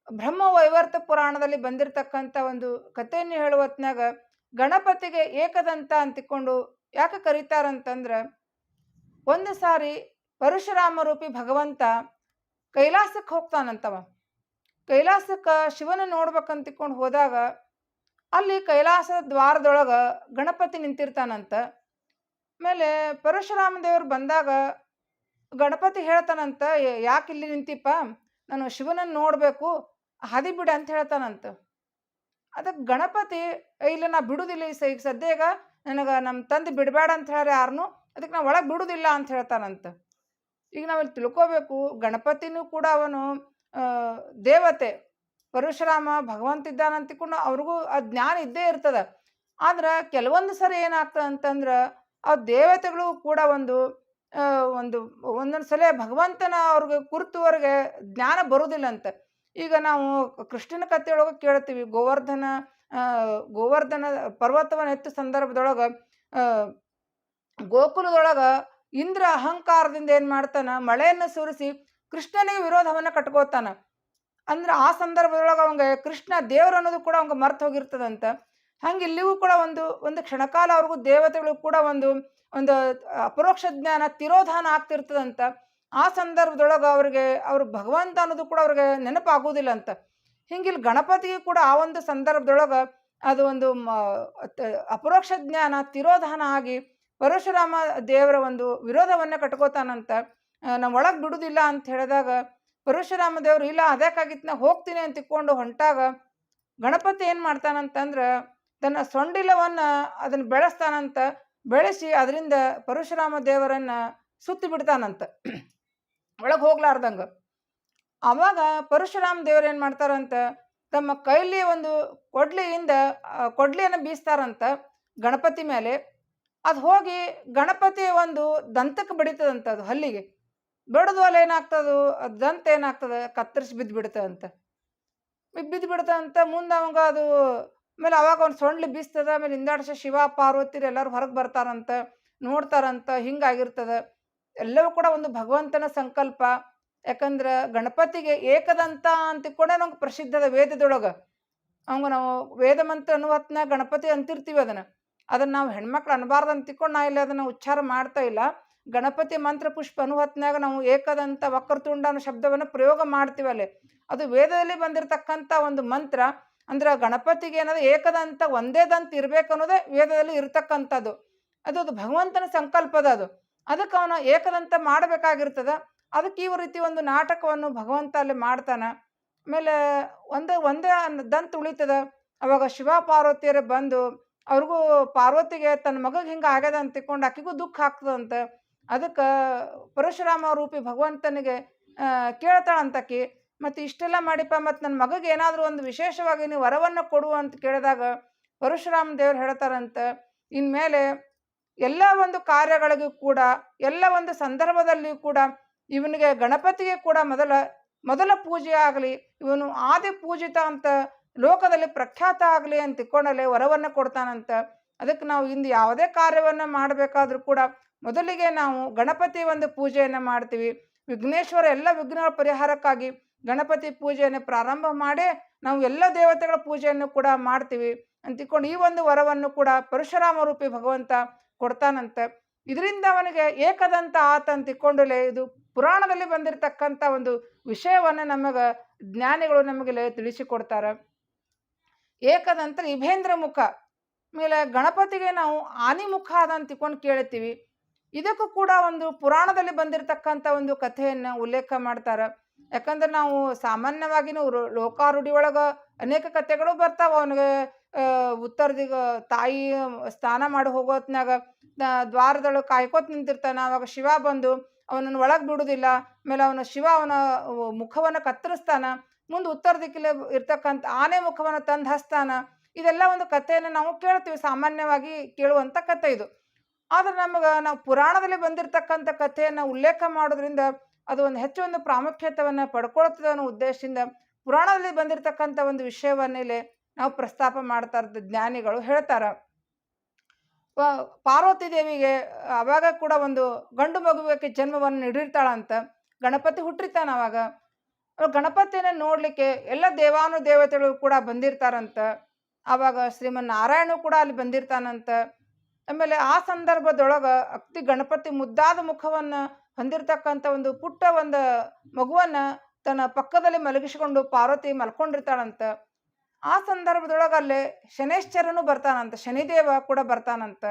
ಬ್ರಹ್ಮ ವೈವರ್ತ ಪುರಾಣದಲ್ಲಿ ಬಂದಿರತಕ್ಕಂಥ ಒಂದು ಕಥೆಯನ್ನು ಹೇಳುವ ಹೊತ್ನ್ಯಾಗ ಗಣಪತಿಗೆ ಏಕದಂತ ಅಂತಿಕೊಂಡು ಯಾಕೆ ಕರೀತಾರಂತಂದ್ರೆ, ಒಂದು ಸಾರಿ ಪರಶುರಾಮ ರೂಪಿ ಭಗವಂತ ಕೈಲಾಸಕ್ಕೆ ಹೋಗ್ತಾನಂತವ. ಕೈಲಾಸಕ್ಕೆ ಶಿವನ ನೋಡ್ಬೇಕಂತಿಕೊಂಡು ಹೋದಾಗ ಅಲ್ಲಿ ಕೈಲಾಸದ ದ್ವಾರದೊಳಗೆ ಗಣಪತಿ ನಿಂತಿರ್ತಾನಂತ. ಆಮೇಲೆ ಪರಶುರಾಮ ದೇವರು ಬಂದಾಗ ಗಣಪತಿ ಹೇಳ್ತಾನಂತ, ಯಾಕೆ ಇಲ್ಲಿ ನಿಂತಿಪ್ಪ, ನಾನು ಶಿವನನ್ನು ನೋಡಬೇಕು, ಹಾದಿ ಬಿಡ ಅಂತ ಹೇಳ್ತಾನಂತ. ಅದಕ್ಕೆ ಗಣಪತಿ, ಇಲ್ಲ ನಾ ಬಿಡುದಿಲ್ಲ ಈಗ ಸದ್ಯಗ ನನಗೆ ನಮ್ಮ ತಂದೆ ಬಿಡಬೇಡ ಅಂತ ಹೇಳ್ಯಾರ ಯಾರನ್ನು, ಅದಕ್ಕೆ ನಾ ಒಳಗೆ ಬಿಡುದಿಲ್ಲ ಅಂತ ಹೇಳ್ತಾನಂತ. ಈಗ ನಾವಿಲ್ಲಿ ತಿಳ್ಕೋಬೇಕು, ಗಣಪತಿನೂ ಕೂಡ ಅವನು ದೇವತೆ, ಪರಶುರಾಮ ಭಗವಂತ ಇದ್ದಾನಂತಿಕೊಂಡು ಅವ್ರಿಗೂ ಆ ಜ್ಞಾನ ಇದ್ದೇ ಇರ್ತದೆ. ಆದ್ರೆ ಕೆಲವೊಂದು ಸರಿ ಏನಾಗ್ತದೆ ಅಂತಂದ್ರೆ ಆ ದೇವತೆಗಳು ಕೂಡ ಒಂದೊಂದು ಸಲ ಭಗವಂತನ ಅವ್ರಿಗೆ ಕುರಿತುವರೆಗೆ ಜ್ಞಾನ ಬರುವುದಿಲ್ಲಂತ. ಈಗ ನಾವು ಕೃಷ್ಣನ ಕಥೆಯೊಳಗೆ ಕೇಳ್ತೀವಿ, ಗೋವರ್ಧನ ಪರ್ವತವನ್ನು ಎತ್ತ ಸಂದರ್ಭದೊಳಗೆ ಗೋಕುಲದೊಳಗೆ ಇಂದ್ರ ಅಹಂಕಾರದಿಂದ ಏನು ಮಾಡ್ತಾನ, ಮಳೆಯನ್ನು ಸುರಿಸಿ ಕೃಷ್ಣನಿಗೆ ವಿರೋಧವನ್ನು ಕಟ್ಕೋತಾನ. ಅಂದ್ರೆ ಆ ಸಂದರ್ಭದೊಳಗೆ ಅವಂಗೆ ಕೃಷ್ಣ ದೇವರು ಅನ್ನೋದು ಕೂಡ ಅವಂಗೆ ಮರ್ತು ಹೋಗಿರ್ತದಂತ. ಹಂಗೆ ಇಲ್ಲಿಗೂ ಕೂಡ ಒಂದು ಕ್ಷಣಕಾಲ ಅವ್ರಿಗೂ ದೇವತೆಗಳು ಕೂಡ ಒಂದು ಅಪರೋಕ್ಷ ಜ್ಞಾನ ತಿರೋಧಾನ ಆಗ್ತಿರ್ತದಂತ. ಆ ಸಂದರ್ಭದೊಳಗೆ ಅವ್ರು ಭಗವಂತ ಅನ್ನೋದು ಕೂಡ ಅವ್ರಿಗೆ ನೆನಪಾಗೋದಿಲ್ಲ ಅಂತ. ಹಿಂಗಿಲ್ಲಿ ಗಣಪತಿಗೆ ಕೂಡ ಆ ಒಂದು ಸಂದರ್ಭದೊಳಗೆ ಅದು ಅಪರೋಕ್ಷ ಜ್ಞಾನ ತಿರೋಧಾನ ಆಗಿ ಪರಶುರಾಮ ದೇವರ ಒಂದು ವಿರೋಧವನ್ನ ಕಟ್ಕೋತಾನಂತ. ನಾವು ಒಳಗೆ ಬಿಡುದಿಲ್ಲ ಅಂತ ಹೇಳಿದಾಗ ಪರಶುರಾಮ ದೇವರು, ಇಲ್ಲ ಅದಕ್ಕಾಗಿತ್ತು ನಾ ಹೋಗ್ತೀನಿ ಅಂತ ತಿಕ್ಕೊಂಡು ಹೊಂಟಾಗ ಗಣಪತಿ ಏನು ಮಾಡ್ತಾನಂತಂದ್ರೆ ತನ್ನ ಸೊಂಡಿಲವನ್ನು ಅದನ್ನು ಬೆಳೆಸ್ತಾನಂತ. ಬೆಳೆಸಿ ಅದರಿಂದ ಪರಶುರಾಮ ದೇವರನ್ನು ಸುತ್ತಿ ಬಿಡ್ತಾನಂತ ಒಳಗೆ ಹೋಗ್ಲಾರ್ದಂಗೆ. ಆವಾಗ ಪರಶುರಾಮ ದೇವರು ಏನು ಮಾಡ್ತಾರಂತ, ತಮ್ಮ ಕೈಲಿ ಒಂದು ಕೊಡ್ಲಿಯನ್ನು ಬೀಸ್ತಾರಂತ ಗಣಪತಿ ಮೇಲೆ. ಅದು ಹೋಗಿ ಗಣಪತಿ ಒಂದು ದಂತಕ್ಕೆ ಬಡಿತದಂತ, ಅದು ಹಲ್ಲಿಗೆ ಬಡಿದು ಅಲ್ಲಿ ಏನಾಗ್ತದೆ, ದಂತ ಏನಾಗ್ತದೆ ಕತ್ತರಿಸಿ ಬಿದ್ದು ಬಿಡ್ತದಂತ. ಬಿಡ್ತದಂತ. ಮುಂದೆ ಅವಾಗ ಅದು ಆಮೇಲೆ ಅವಾಗ ಒಂದು ಸೊಂಡ್ಲಿ ಬೀಸ್ತದ. ಆಮೇಲೆ ಹಿಂದಾಡ್ಸ ಶಿವ ಪಾರ್ವತಿರು ಎಲ್ಲರೂ ಹೊರಗೆ ಬರ್ತಾರಂತ, ನೋಡ್ತಾರಂತ. ಹಿಂಗಾಗಿರ್ತದೆ. ಎಲ್ಲವೂ ಕೂಡ ಒಂದು ಭಗವಂತನ ಸಂಕಲ್ಪ. ಯಾಕಂದ್ರೆ ಗಣಪತಿಗೆ ಏಕದಂತ ಅಂತಿಕೊಂಡೆ ನಮ್ಗೆ ಪ್ರಸಿದ್ಧದ ವೇದದೊಳಗೆ. ನಾವು ವೇದ ಮಂತ್ರ ಅನ್ನುವ ಹೊತ್ನಾಗ ಗಣಪತಿ ಅಂತಿರ್ತೀವಿ. ಅದನ್ನು ನಾವು ಹೆಣ್ಮಕ್ಳು ಅನ್ಬಾರ್ದು ಅಂತಿಕೊಂಡು ನಾ ಇಲ್ಲಿ ಅದನ್ನು ಉಚ್ಚಾರ ಮಾಡ್ತಾ ಇಲ್ಲ. ಗಣಪತಿ ಮಂತ್ರ ಪುಷ್ಪ ಅನ್ನುವತ್ನಾಗ ನಾವು ಏಕದಂತ ವಕ್ರತುಂಡ ಅನ್ನೋ ಶಬ್ದವನ್ನು ಪ್ರಯೋಗ ಮಾಡ್ತೀವಿ. ಅಲ್ಲಿ ಅದು ವೇದದಲ್ಲಿ ಬಂದಿರತಕ್ಕಂಥ ಒಂದು ಮಂತ್ರ. ಅಂದ್ರೆ ಗಣಪತಿಗೆ ಏನದು ಏಕದಂತ ಒಂದೇ ದಂತ ಇರ್ಬೇಕು ಅನ್ನೋದೇ ವೇದದಲ್ಲಿ ಇರ್ತಕ್ಕಂಥದ್ದು. ಅದು ಭಗವಂತನ ಸಂಕಲ್ಪದ ಅದು. ಅದಕ್ಕೆ ಅವನು ಏಕದಂತ ಮಾಡಬೇಕಾಗಿರ್ತದ. ಅದಕ್ಕೆ ಈ ರೀತಿ ಒಂದು ನಾಟಕವನ್ನು ಭಗವಂತ ಅಲ್ಲಿ ಮಾಡ್ತಾನ. ಆಮೇಲೆ ಒಂದೇ ದಂತ ಉಳಿತದ. ಅವಾಗ ಶಿವ ಪಾರ್ವತಿಯರು ಬಂದು ಅವ್ರಿಗೂ ಪಾರ್ವತಿಗೆ ತನ್ನ ಮಗಗೆ ಹಿಂಗೆ ಆಗ್ಯದ ಅಂತ ತಿಳ್ಕೊಂಡು ಆಕಿಗೂ ದುಃಖ ಆಗ್ತದಂತ. ಅದಕ್ಕೆ ಪರಶುರಾಮ ರೂಪಿ ಭಗವಂತನಿಗೆ ಕೇಳ್ತಾಳಂತಕಿ, ಮತ್ತು ಇಷ್ಟೆಲ್ಲ ಮಾಡಿಪ್ಪ, ಮತ್ತು ನನ್ನ ಮಗಗೆ ಏನಾದರೂ ಒಂದು ವಿಶೇಷವಾಗಿ ನೀವು ವರವನ್ನು ಕೊಡು ಅಂತ ಕೇಳಿದಾಗ ಪರಶುರಾಮ ದೇವರು ಹೇಳ್ತಾರಂತ, ಇನ್ಮೇಲೆ ಎಲ್ಲ ಒಂದು ಕಾರ್ಯಗಳಿಗೂ ಕೂಡ, ಎಲ್ಲ ಒಂದು ಸಂದರ್ಭದಲ್ಲಿಯೂ ಕೂಡ ಇವನಿಗೆ ಗಣಪತಿಗೆ ಕೂಡ ಮೊದಲ ಪೂಜೆ ಆಗಲಿ, ಇವನು ಆದಿ ಪೂಜಿತ ಅಂತ ಲೋಕದಲ್ಲಿ ಪ್ರಖ್ಯಾತ ಆಗಲಿ ಅಂತ ತಿಳ್ಕೊಂಡಲ್ಲಿ ವರವನ್ನು ಕೊಡ್ತಾನಂತ. ಅದಕ್ಕೆ ನಾವು ಇಂದು ಯಾವುದೇ ಕಾರ್ಯವನ್ನು ಮಾಡಬೇಕಾದ್ರೂ ಕೂಡ ಮೊದಲಿಗೆ ನಾವು ಗಣಪತಿ ಒಂದು ಪೂಜೆಯನ್ನು ಮಾಡ್ತೀವಿ. ವಿಘ್ನೇಶ್ವರ ಎಲ್ಲ ವಿಘ್ನಗಳ ಪರಿಹಾರಕ್ಕಾಗಿ ಗಣಪತಿ ಪೂಜೆಯನ್ನು ಪ್ರಾರಂಭ ಮಾಡಿ ನಾವು ಎಲ್ಲ ದೇವತೆಗಳ ಪೂಜೆಯನ್ನು ಕೂಡ ಮಾಡ್ತೀವಿ ಅಂತ ತಿಳ್ಕೊಂಡು ಈ ಒಂದು ವರವನ್ನು ಕೂಡ ಪರಶುರಾಮ ರೂಪಿ ಭಗವಂತ ಕೊಡ್ತಾನಂತ. ಇದರಿಂದ ಅವನಿಗೆ ಏಕದಂತ ಆತ ಅಂತ ತಿಳ್ಕೊಂಡಲೆ ಇದು ಪುರಾಣದಲ್ಲಿ ಬಂದಿರತಕ್ಕಂಥ ಒಂದು ವಿಷಯವನ್ನು ನಮಗೆ ಜ್ಞಾನಿಗಳು ನಮಗೆ ತಿಳಿಸಿಕೊಡ್ತಾರೆ. ಏಕದಂತ ಇಭೇಂದ್ರ ಮುಖ. ಆಮೇಲೆ ಗಣಪತಿಗೆ ನಾವು ಆನಿಮುಖ ಅದಂತ ತಿಳ್ಕೊಂಡು ಕೇಳ್ತೀವಿ. ಇದಕ್ಕೂ ಕೂಡ ಒಂದು ಪುರಾಣದಲ್ಲಿ ಬಂದಿರತಕ್ಕಂಥ ಒಂದು ಕಥೆಯನ್ನು ಉಲ್ಲೇಖ ಮಾಡ್ತಾರೆ. ಯಾಕಂದ್ರೆ ನಾವು ಸಾಮಾನ್ಯವಾಗಿ ಲೋಕಾರೂಢಿ ಒಳಗೆ ಅನೇಕ ಕಥೆಗಳು ಬರ್ತಾವೆ. ಅವನಿಗೆ ಉತ್ತರದಿಗ ತಾಯಿ ಸ್ನಾನ ಮಾಡಿ ಹೋಗೋತ್ನಾಗ ದ್ವಾರದೊಳಗೆ ಕಾಯ್ಕೋತ ನಿಂತಿರ್ತಾನೆ. ಆವಾಗ ಶಿವ ಬಂದು ಅವನನ್ನು ಒಳಗೆ ಬಿಡುವುದಿಲ್ಲ. ಆಮೇಲೆ ಅವನ ಮುಖವನ್ನು ಕತ್ತರಿಸ್ತಾನ. ಮುಂದೆ ಉತ್ತರ ದಿಕ್ಕಲ್ಲಿ ಇರ್ತಕ್ಕಂಥ ಆನೆ ಮುಖವನ್ನು ತಂದು ಹಸ್ತಾನ. ಇದೆಲ್ಲ ಒಂದು ಕಥೆಯನ್ನು ನಾವು ಕೇಳ್ತೀವಿ, ಸಾಮಾನ್ಯವಾಗಿ ಕೇಳುವಂಥ ಕಥೆ ಇದು. ಆದರೆ ನಾವು ಪುರಾಣದಲ್ಲಿ ಬಂದಿರತಕ್ಕಂಥ ಕಥೆಯನ್ನು ಉಲ್ಲೇಖ ಮಾಡೋದ್ರಿಂದ ಅದು ಹೆಚ್ಚು ಒಂದು ಪ್ರಾಮುಖ್ಯತೆಯನ್ನು ಪಡ್ಕೊಳ್ತದೆ ಅನ್ನೋ ಉದ್ದೇಶದಿಂದ ಪುರಾಣದಲ್ಲಿ ಬಂದಿರತಕ್ಕಂಥ ಒಂದು ವಿಷಯವನ್ನಿಲ್ಲಿ ನಾವು ಪ್ರಸ್ತಾಪ ಮಾಡ್ತಾ ಇರೋದು ಜ್ಞಾನಿಗಳು ಹೇಳ್ತಾರೆ. ಪ ಪಾರ್ವತಿ ದೇವಿಗೆ ಅವಾಗ ಕೂಡ ಒಂದು ಗಂಡು ಮಗುವಿಗೆ ಜನ್ಮವನ್ನು ನೀಡಿರ್ತಾಳಂತ. ಗಣಪತಿ ಹುಟ್ಟಿರ್ತಾನ ಅವಾಗ. ಗಣಪತಿನ ನೋಡ್ಲಿಕ್ಕೆ ಎಲ್ಲ ದೇವಾನುದೇವತೆಗಳು ಕೂಡ ಬಂದಿರ್ತಾರಂತ. ಆವಾಗ ಶ್ರೀಮನ್ನಾರಾಯಣ ಕೂಡ ಅಲ್ಲಿ ಬಂದಿರ್ತಾನಂತ. ಆಮೇಲೆ ಆ ಸಂದರ್ಭದೊಳಗ ಅತಿ ಗಣಪತಿ ಮುದ್ದಾದ ಮುಖವನ್ನ ಹೊಂದಿರತಕ್ಕಂಥ ಒಂದು ಪುಟ್ಟ ಒಂದು ಮಗುವನ್ನ ತನ್ನ ಪಕ್ಕದಲ್ಲಿ ಮಲಗಿಸಿಕೊಂಡು ಪಾರ್ವತಿ ಮಲ್ಕೊಂಡಿರ್ತಾಳಂತ. ಆ ಸಂದರ್ಭದೊಳಗ ಅಲ್ಲೇ ಶನೈಶ್ಚರನು ಬರ್ತಾನಂತ, ಶನಿದೇವ ಕೂಡ ಬರ್ತಾನಂತ.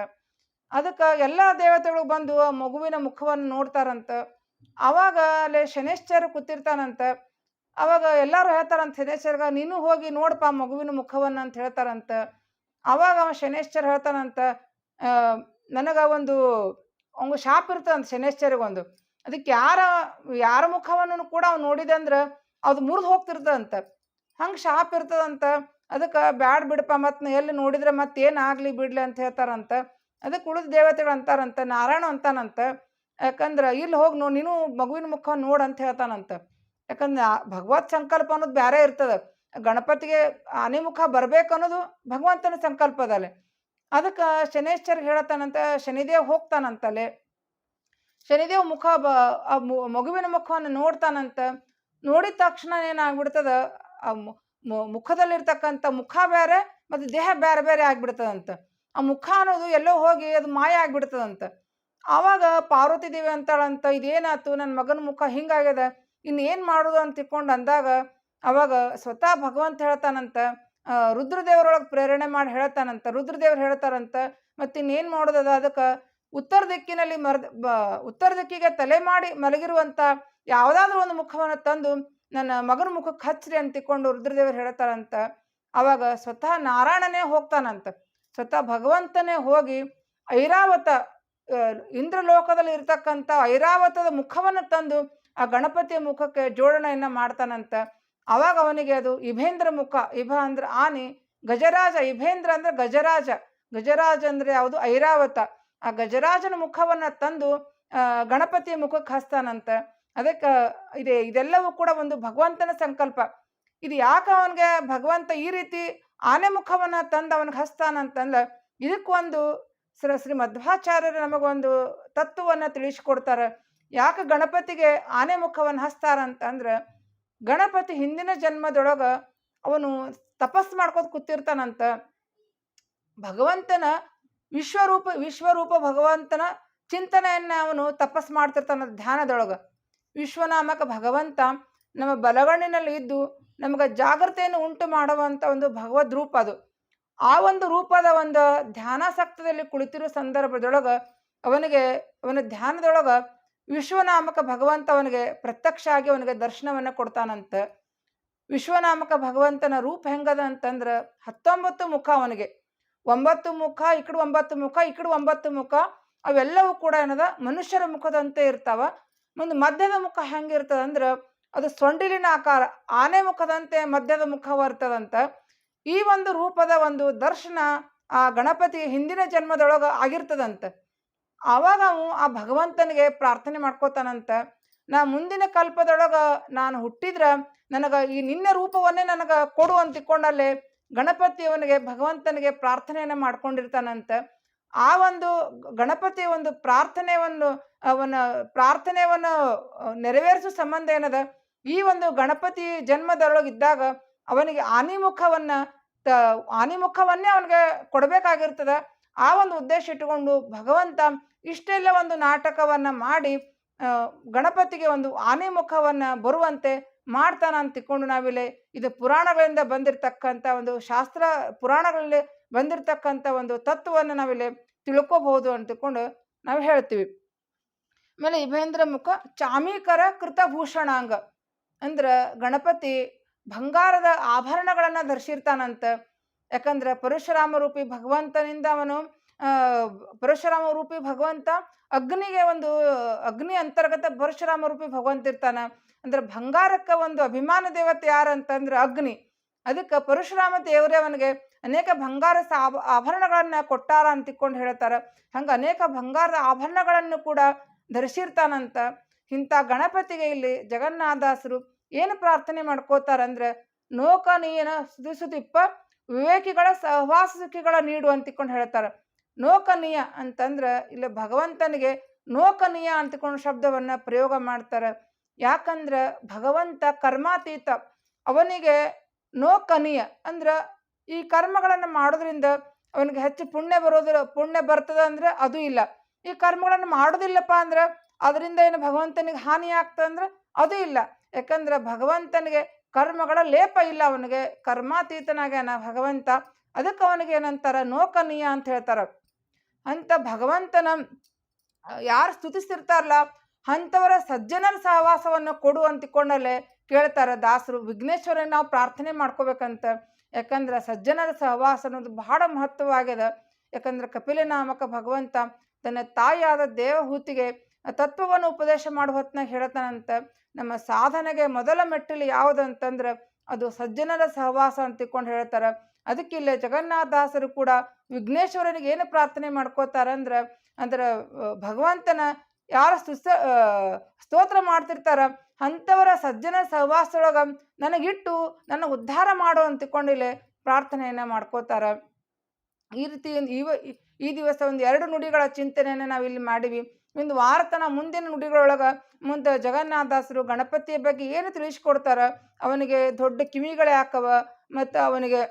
ಅದಕ್ಕೆ ಎಲ್ಲ ದೇವತೆಗಳು ಬಂದು ಆ ಮಗುವಿನ ಮುಖವನ್ನು ನೋಡ್ತಾರಂತ. ಅವಾಗ ಅಲ್ಲೇ ಶನೈಶ್ಚರ ಕೂತಿರ್ತಾನಂತ. ಅವಾಗ ಎಲ್ಲರೂ ಹೇಳ್ತಾರಂತ ಶನೈಶ್ಚರ್ಗ, ನೀನು ಹೋಗಿ ನೋಡಪ್ಪ ಮಗುವಿನ ಮುಖವನ್ನ ಅಂತ ಹೇಳ್ತಾರಂತ. ಅವಾಗ ಅವ ಶನೈಶ್ಚರ ಹೇಳ್ತಾನಂತ, ನನಗ ಒಂದು ಅವಂಗ ಶಾಪ್ ಇರ್ತದಂತ ಶನೈಶ್ಚರಿಗೊಂದು. ಅದಕ್ಕೆ ಯಾರ ಮುಖವನ್ನು ಕೂಡ ಅವ್ನು ನೋಡಿದಂದ್ರೆ ಅದು ಮುರಿದು ಹೋಗ್ತಿರ್ತದಂತ. ಹಂಗೆ ಶಾಪ್ ಇರ್ತದಂತ. ಅದಕ್ಕೆ ಬ್ಯಾಡ್ ಬಿಡಪ್ಪ, ಮತ್ತು ಎಲ್ಲಿ ನೋಡಿದ್ರೆ ಮತ್ತೇನಾಗಲಿ ಬಿಡ್ಲಿ ಅಂತ ಹೇಳ್ತಾರಂತ. ಅದಕ್ಕೆ ಉಳಿದ ದೇವತೆಗಳು ಅಂತಾರಂತ, ನಾರಾಯಣ ಅಂತಾನಂತ, ಯಾಕಂದ್ರೆ ಇಲ್ಲಿ ಹೋಗಿ ನೀನು ಮಗುವಿನ ಮುಖವನ್ನು ನೋಡು ಅಂತ ಹೇಳ್ತಾನಂತ. ಯಾಕಂದ್ರೆ ಭಗವತ್ ಸಂಕಲ್ಪ ಅನ್ನೋದು ಬೇರೆ ಇರ್ತದೆ. ಗಣಪತಿಗೆ ಆನೆ ಮುಖ ಬರ್ಬೇಕು ಅನ್ನೋದು ಭಗವಂತನ ಸಂಕಲ್ಪದಲ್ಲಿ. ಅದಕ್ಕೆ ಶನೈಶ್ಚರ್ಗೆ ಹೇಳತ್ತಾನಂತ, ಶನಿದೇವ್ ಹೋಗ್ತಾನಂತಲ್ಲೇ. ಶನಿದೇವ್ ಮಗುವಿನ ಮುಖವನ್ನು ನೋಡ್ತಾನಂತ. ನೋಡಿದ ತಕ್ಷಣ ಏನಾಗ್ಬಿಡ್ತದ, ಆ ಮುಖದಲ್ಲಿರ್ತಕ್ಕಂಥ ಮುಖ ಬೇರೆ ಮತ್ತು ದೇಹ ಬೇರೆ ಬೇರೆ ಆಗ್ಬಿಡ್ತದಂತ. ಆ ಮುಖ ಅನ್ನೋದು ಎಲ್ಲೋ ಹೋಗಿ ಅದು ಮಾಯ ಆಗ್ಬಿಡ್ತದಂತ. ಆವಾಗ ಪಾರ್ವತಿ ದೇವಿ ಅಂತಾಳಂತ, ಇದೇನಾಯ್ತು, ನನ್ನ ಮಗನ ಮುಖ ಹಿಂಗಾಗ್ಯದ, ಇನ್ನೇನು ಮಾಡೋದು ಅಂತ ತಿಳ್ಕೊಂಡು ಅಂದಾಗ ಅವಾಗ ಸ್ವತಃ ಭಗವಂತ ಹೇಳ್ತಾನಂತ, ರುದ್ರದೇವರೊಳಗೆ ಪ್ರೇರಣೆ ಮಾಡಿ ಹೇಳ್ತಾನಂತ. ರುದ್ರದೇವ್ರು ಹೇಳ್ತಾರಂತ, ಮತ್ತಿನ್ನೇನು ಮಾಡೋದದ, ಅದಕ್ಕೆ ಉತ್ತರ ದಿಕ್ಕಿನಲ್ಲಿ ಉತ್ತರ ದಿಕ್ಕಿಗೆ ತಲೆ ಮಾಡಿ ಮಲಗಿರುವಂಥ ಯಾವುದಾದ್ರೂ ಒಂದು ಮುಖವನ್ನು ತಂದು ನನ್ನ ಮಗನ ಮುಖಕ್ಕೆ ಹಚ್ಚ್ರಿ ಅಂತ ತಿಳ್ಕೊಂಡು ರುದ್ರದೇವರು ಹೇಳ್ತಾರಂತ. ಅವಾಗ ಸ್ವತಃ ನಾರಾಯಣನೇ ಹೋಗ್ತಾನಂತ. ಸ್ವತಃ ಭಗವಂತನೇ ಹೋಗಿ ಐರಾವತ, ಇಂದ್ರಲೋಕದಲ್ಲಿ ಇರ್ತಕ್ಕಂಥ ಐರಾವತದ ಮುಖವನ್ನು ತಂದು ಆ ಗಣಪತಿಯ ಮುಖಕ್ಕೆ ಜೋಡಣೆಯನ್ನು ಮಾಡ್ತಾನಂತ. ಅವಾಗ ಅವನಿಗೆ ಅದು ಇಭೇಂದ್ರ ಮುಖ. ಇಭ ಅಂದ್ರೆ ಆನೆ, ಗಜರಾಜ. ಇಭೇಂದ್ರ ಅಂದ್ರೆ ಗಜರಾಜ. ಗಜರಾಜ ಅಂದ್ರೆ ಯಾವುದು, ಐರಾವತ. ಆ ಗಜರಾಜನ ಮುಖವನ್ನು ತಂದು ಗಣಪತಿಯ ಮುಖಕ್ಕೆ ಹಸ್ತಾನಂತ. ಅದಕ್ಕೆ ಇದೆಲ್ಲವೂ ಕೂಡ ಒಂದು ಭಗವಂತನ ಸಂಕಲ್ಪ. ಇದು ಯಾಕೆ ಅವನಿಗೆ ಭಗವಂತ ಈ ರೀತಿ ಆನೆ ಮುಖವನ್ನು ತಂದು ಅವನಿಗೆ ಹಸ್ತಾನಂತಂದ್ರೆ, ಇದಕ್ಕೊಂದು ಶ್ರೀ ಮಧ್ವಾಚಾರ್ಯರು ನಮಗೊಂದು ತತ್ವವನ್ನು ತಿಳಿಸ್ಕೊಡ್ತಾರೆ. ಯಾಕೆ ಗಣಪತಿಗೆ ಆನೆ ಮುಖವನ್ನು ಹಸ್ತಾರಂತಂದ್ರೆ, ಗಣಪತಿ ಹಿಂದಿನ ಜನ್ಮದೊಳಗ ಅವನು ತಪಸ್ ಮಾಡ್ಕೋತ ಕೂತಿರ್ತಾನಂತ. ಭಗವಂತನ ವಿಶ್ವರೂಪ ಭಗವಂತನ ಚಿಂತನೆಯನ್ನು ಅವನು ತಪಸ್ ಮಾಡ್ತಿರ್ತಾನ ಧ್ಯಾನದೊಳಗೆ. ವಿಶ್ವನಾಮಕ ಭಗವಂತ ನಮ್ಮ ಬಲಗಣ್ಣಿನಲ್ಲಿ ಇದ್ದು ನಮಗೆ ಜಾಗೃತೆಯನ್ನು ಉಂಟು ಮಾಡುವಂಥ ಒಂದು ಭಗವದ್ ರೂಪ ಅದು. ಆ ಒಂದು ರೂಪದ ಒಂದು ಧ್ಯಾನಾಸಕ್ತದಲ್ಲಿ ಕುಳಿತಿರೋ ಸಂದರ್ಭದೊಳಗೆ ಅವನ ಧ್ಯಾನದೊಳಗೆ ವಿಶ್ವನಾಮಕ ಭಗವಂತ ಅವನಿಗೆ ಪ್ರತ್ಯಕ್ಷ ಆಗಿ ಅವನಿಗೆ ದರ್ಶನವನ್ನು ಕೊಡ್ತಾನಂತ. ವಿಶ್ವನಾಮಕ ಭಗವಂತನ ರೂಪ ಹೆಂಗದ ಅಂತಂದ್ರೆ 19 ಮುಖ ಅವನಿಗೆ. 9 ಮುಖ, ಈ ಕಡೆ 9 ಮುಖ, ಈ ಕಡೆ 9 ಮುಖ. ಅವೆಲ್ಲವೂ ಕೂಡ ಏನದ ಮನುಷ್ಯರ ಮುಖದಂತೆ ಇರ್ತಾವ. ಮುಂದೆ ಮಧ್ಯದ ಮುಖ ಹೆಂಗಿರ್ತದಂದ್ರೆ ಅದು ಸೊಂಡಿಲಿನ ಆಕಾರ, ಆನೆ ಮುಖದಂತೆ ಮಧ್ಯದ ಮುಖ ಬರ್ತದಂತ. ಈ ಒಂದು ರೂಪದ ಒಂದು ದರ್ಶನ ಆ ಗಣಪತಿ ಹಿಂದಿನ ಜನ್ಮದೊಳಗ ಆಗಿರ್ತದಂತ. ಆವಾಗ ಅವು ಆ ಭಗವಂತನಿಗೆ ಪ್ರಾರ್ಥನೆ ಮಾಡ್ಕೋತಾನಂತ, ನಾ ಮುಂದಿನ ಕಲ್ಪದೊಳಗ ನಾನು ಹುಟ್ಟಿದ್ರ ನನಗೆ ಈ ನಿನ್ನ ರೂಪವನ್ನೇ ನನಗೆ ಕೊಡು ಅಂತ ತಿಳ್ಕೊಂಡಲ್ಲೇ ಗಣಪತಿಯವನಿಗೆ ಭಗವಂತನಿಗೆ ಪ್ರಾರ್ಥನೆಯನ್ನು ಮಾಡ್ಕೊಂಡಿರ್ತಾನಂತ. ಆ ಒಂದು ಗಣಪತಿಯ ಒಂದು ಪ್ರಾರ್ಥನೆಯನ್ನು ನೆರವೇರಿಸೋ ಸಂಬಂಧ ಏನದ, ಈ ಒಂದು ಗಣಪತಿ ಜನ್ಮದೊಳಗಿದ್ದಾಗ ಅವನಿಗೆ ಆನಿಮುಖವನ್ನೇ ಅವನಿಗೆ ಕೊಡಬೇಕಾಗಿರ್ತದ. ಆ ಒಂದು ಉದ್ದೇಶ ಇಟ್ಟುಕೊಂಡು ಭಗವಂತ ಇಷ್ಟೆಲ್ಲ ಒಂದು ನಾಟಕವನ್ನು ಮಾಡಿ ಗಣಪತಿಗೆ ಒಂದು ಆನೆಮುಖವನ್ನು ಬರುವಂತೆ ಮಾಡ್ತಾನ ಅಂತ ತಿಳ್ಕೊಂಡು ನಾವಿಲ್ಲಿ ಇದು ಪುರಾಣಗಳಿಂದ ಬಂದಿರತಕ್ಕಂಥ ಒಂದು ಪುರಾಣಗಳಲ್ಲಿ ಬಂದಿರತಕ್ಕಂಥ ಒಂದು ತತ್ವವನ್ನು ನಾವಿಲ್ಲಿ ತಿಳ್ಕೋಬಹುದು ಅಂತ ತಿಳ್ಕೊಂಡು ನಾವು ಹೇಳ್ತೀವಿ. ಆಮೇಲೆ ಇಭೇಂದ್ರ ಮುಖ ಚಾಮೀಕರ ಕೃತಭೂಷಣಾಂಗ ಅಂದ್ರೆ ಗಣಪತಿ ಬಂಗಾರದ ಆಭರಣಗಳನ್ನು ಧರಿಸಿರ್ತಾನಂತ. ಯಾಕಂದ್ರೆ ಪರಶುರಾಮ ರೂಪಿ ಭಗವಂತನಿಂದ ಪರಶುರಾಮ ರೂಪಿ ಭಗವಂತ ಅಗ್ನಿ ಅಂತರ್ಗತ ಪರಶುರಾಮ ರೂಪಿ ಭಗವಂತ ಇರ್ತಾನ. ಅಂದ್ರೆ ಬಂಗಾರಕ್ಕೆ ಒಂದು ಅಭಿಮಾನ ದೇವತೆ ಯಾರಂತಂದ್ರೆ ಅಗ್ನಿ. ಅದಕ್ಕೆ ಪರಶುರಾಮ ದೇವರೇ ಅವನಿಗೆ ಅನೇಕ ಬಂಗಾರ ಆಭರಣಗಳನ್ನ ಕೊಟ್ಟಾರ ಅಂತ ತಿಳ್ಕೊಂಡು ಹೇಳ್ತಾರ. ಹಂಗೆ ಅನೇಕ ಬಂಗಾರದ ಆಭರಣಗಳನ್ನು ಕೂಡ ಧರಿಸಿರ್ತಾನಂತ. ಇಂಥ ಗಣಪತಿಗೆ ಇಲ್ಲಿ ಜಗನ್ನಾಥದಾಸರು ಏನು ಪ್ರಾರ್ಥನೆ ಮಾಡ್ಕೋತಾರಂದ್ರೆ, ನೋಕ ನೀನ ಸುದಿಸುದಿಪ್ಪ ವಿವೇಕಿಗಳ ಸಹವಾಸ ಸುಖಿಗಳ ನೀಡು ಅಂತ ತಿಳ್ಕೊಂಡು ಹೇಳ್ತಾರೆ. ನೋಕನೀಯ ಅಂತಂದ್ರೆ ಇಲ್ಲಿ ಭಗವಂತನಿಗೆ ನೋಕನೀಯ ಅಂತಕೊಂಡು ಶಬ್ದವನ್ನ ಪ್ರಯೋಗ ಮಾಡ್ತಾರೆ. ಯಾಕಂದ್ರೆ ಭಗವಂತ ಕರ್ಮಾತೀತ, ಅವನಿಗೆ ನೋಕನೀಯ ಅಂದ್ರ ಈ ಕರ್ಮಗಳನ್ನು ಮಾಡೋದ್ರಿಂದ ಅವನಿಗೆ ಹೆಚ್ಚು ಪುಣ್ಯ ಬರ್ತದ ಅಂದ್ರೆ ಅದು ಇಲ್ಲ. ಈ ಕರ್ಮಗಳನ್ನು ಮಾಡೋದಿಲ್ಲಪ್ಪ ಅಂದ್ರೆ ಅದರಿಂದ ಏನು ಭಗವಂತನಿಗೆ ಹಾನಿ ಆಗ್ತದೆ ಅಂದ್ರೆ ಅದು ಇಲ್ಲ. ಯಾಕಂದ್ರೆ ಭಗವಂತನಿಗೆ ಕರ್ಮಗಳ ಲೇಪ ಇಲ್ಲ, ಅವನಿಗೆ ಕರ್ಮಾತೀತನಾಗ್ಯಾನ ಭಗವಂತ. ಅದಕ್ಕೆ ಅವನಿಗೆ ಏನಂತಾರ ನೋಕನೀಯ ಅಂತ ಹೇಳ್ತಾರ. ಅಂತ ಭಗವಂತನ ಯಾರು ಸ್ತುತಿಸ್ತಿರ್ತಾರಲ್ಲ ಅಂಥವರ ಸಜ್ಜನರ ಸಹವಾಸವನ್ನು ಕೊಡು ಅಂತಿಕೊಂಡಲ್ಲೇ ಕೇಳ್ತಾರ ದಾಸರು. ವಿಘ್ನೇಶ್ವರನ ನಾವು ಪ್ರಾರ್ಥನೆ ಮಾಡ್ಕೋಬೇಕಂತ. ಯಾಕಂದ್ರೆ ಸಜ್ಜನರ ಸಹವಾಸ ಅನ್ನೋದು ಬಹಳ ಮಹತ್ವವಾಗ್ಯದ. ಯಾಕಂದ್ರೆ ಕಪಿಲ ನಾಮಕ ಭಗವಂತ ತನ್ನ ತಾಯಿಯಾದ ದೇವಹೂತಿಗೆ ತತ್ವವನ್ನು ಉಪದೇಶ ಮಾಡುವ ಹೊತ್ನಾಗ ಹೇಳ್ತಾನಂತ, ನಮ್ಮ ಸಾಧನೆಗೆ ಮೊದಲ ಮೆಟ್ಟಿಲು ಯಾವುದಂತಂದ್ರೆ ಅದು ಸಜ್ಜನರ ಸಹವಾಸ ಅಂತ ತಿಳ್ಕೊಂಡು ಹೇಳ್ತಾರ. ಅದಕ್ಕಿಲ್ಲೇ ಜಗನ್ನಾಥದಾಸರು ಕೂಡ ವಿಘ್ನೇಶ್ವರನಿಗೆ ಏನು ಪ್ರಾರ್ಥನೆ ಮಾಡ್ಕೋತಾರಂದ್ರೆ ಅಂದ್ರೆ ಭಗವಂತನ ಯಾರ ಸ್ತೋತ್ರ ಮಾಡ್ತಿರ್ತಾರ ಅಂಥವರ ಸಜ್ಜನ ಸಹವಾಸದೊಳಗ ನನಗಿಟ್ಟು ನನ್ನ ಉದ್ಧಾರ ಮಾಡು ಅಂತ ತಿಳ್ಕೊಂಡಿಲ್ಲೇ ಪ್ರಾರ್ಥನೆಯನ್ನ ಮಾಡ್ಕೋತಾರ. ಈ ರೀತಿ ಈ ದಿವಸ ಒಂದು 2 ನುಡಿಗಳ ಚಿಂತನೆಯನ್ನು ನಾವಿಲ್ಲಿ ಮಾಡಿವಿ. ಒಂದು ವಾರತನ ಮುಂದಿನ ನುಡಿಗಳೊಳಗ ಮುಂದೆ ಜಗನ್ನಾಥದಾಸರು ಗಣಪತಿಯ ಬಗ್ಗೆ ಏನು ತಿಳಿಸ್ಕೊಡ್ತಾರ, ಅವನಿಗೆ ದೊಡ್ಡ ಕಿವಿಗಳು ಯಾಕವ, ಮತ್ತು ಅವನಿಗೆ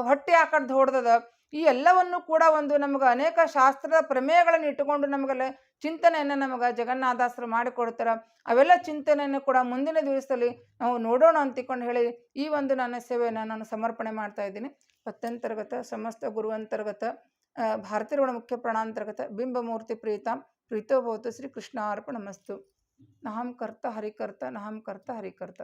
ಹೊಟ್ಟೆ ಯಾಕಡ್ದು ಹೊಡ್ದದ, ಈ ಎಲ್ಲವನ್ನು ಕೂಡ ಒಂದು ನಮಗೆ ಅನೇಕ ಶಾಸ್ತ್ರದ ಪ್ರಮೇಯಗಳನ್ನು ಇಟ್ಟುಕೊಂಡು ನಮಗೆಲ್ಲ ಚಿಂತನೆಯನ್ನು ನಮಗೆ ಜಗನ್ನಾಥದಾಸರು ಮಾಡಿಕೊಡ್ತಾರ. ಅವೆಲ್ಲ ಚಿಂತನೆಯನ್ನು ಕೂಡ ಮುಂದಿನ ದಿವಸದಲ್ಲಿ ನಾವು ನೋಡೋಣ ಅಂತಿಕೊಂಡು ಹೇಳಿ ಈ ಒಂದು ನನ್ನ ಸೇವೆಯನ್ನು ನಾನು ಸಮರ್ಪಣೆ ಮಾಡ್ತಾ ಇದ್ದೀನಿ. ಪತ್ಯಂತರ್ಗತ ಸಮಸ್ತ ಗುರುವಂತರ್ಗತ ಭಾರತೀಯ ಮುಖ್ಯ ಪ್ರಾಣಾಂತರ್ಗತ ಬಿಂಬಮೂರ್ತಿ ಪ್ರೀತಾಂ ಪ್ರೀತೋ ಭವತು ಶ್ರೀ ಕೃಷ್ಣಾರ್ಪಣಮಸ್ತು. ನಹಂ ಕರ್ತ ಹರಿಕರ್ತ ನಹಂ ಕರ್ತ ಹರಿಕರ್ತ.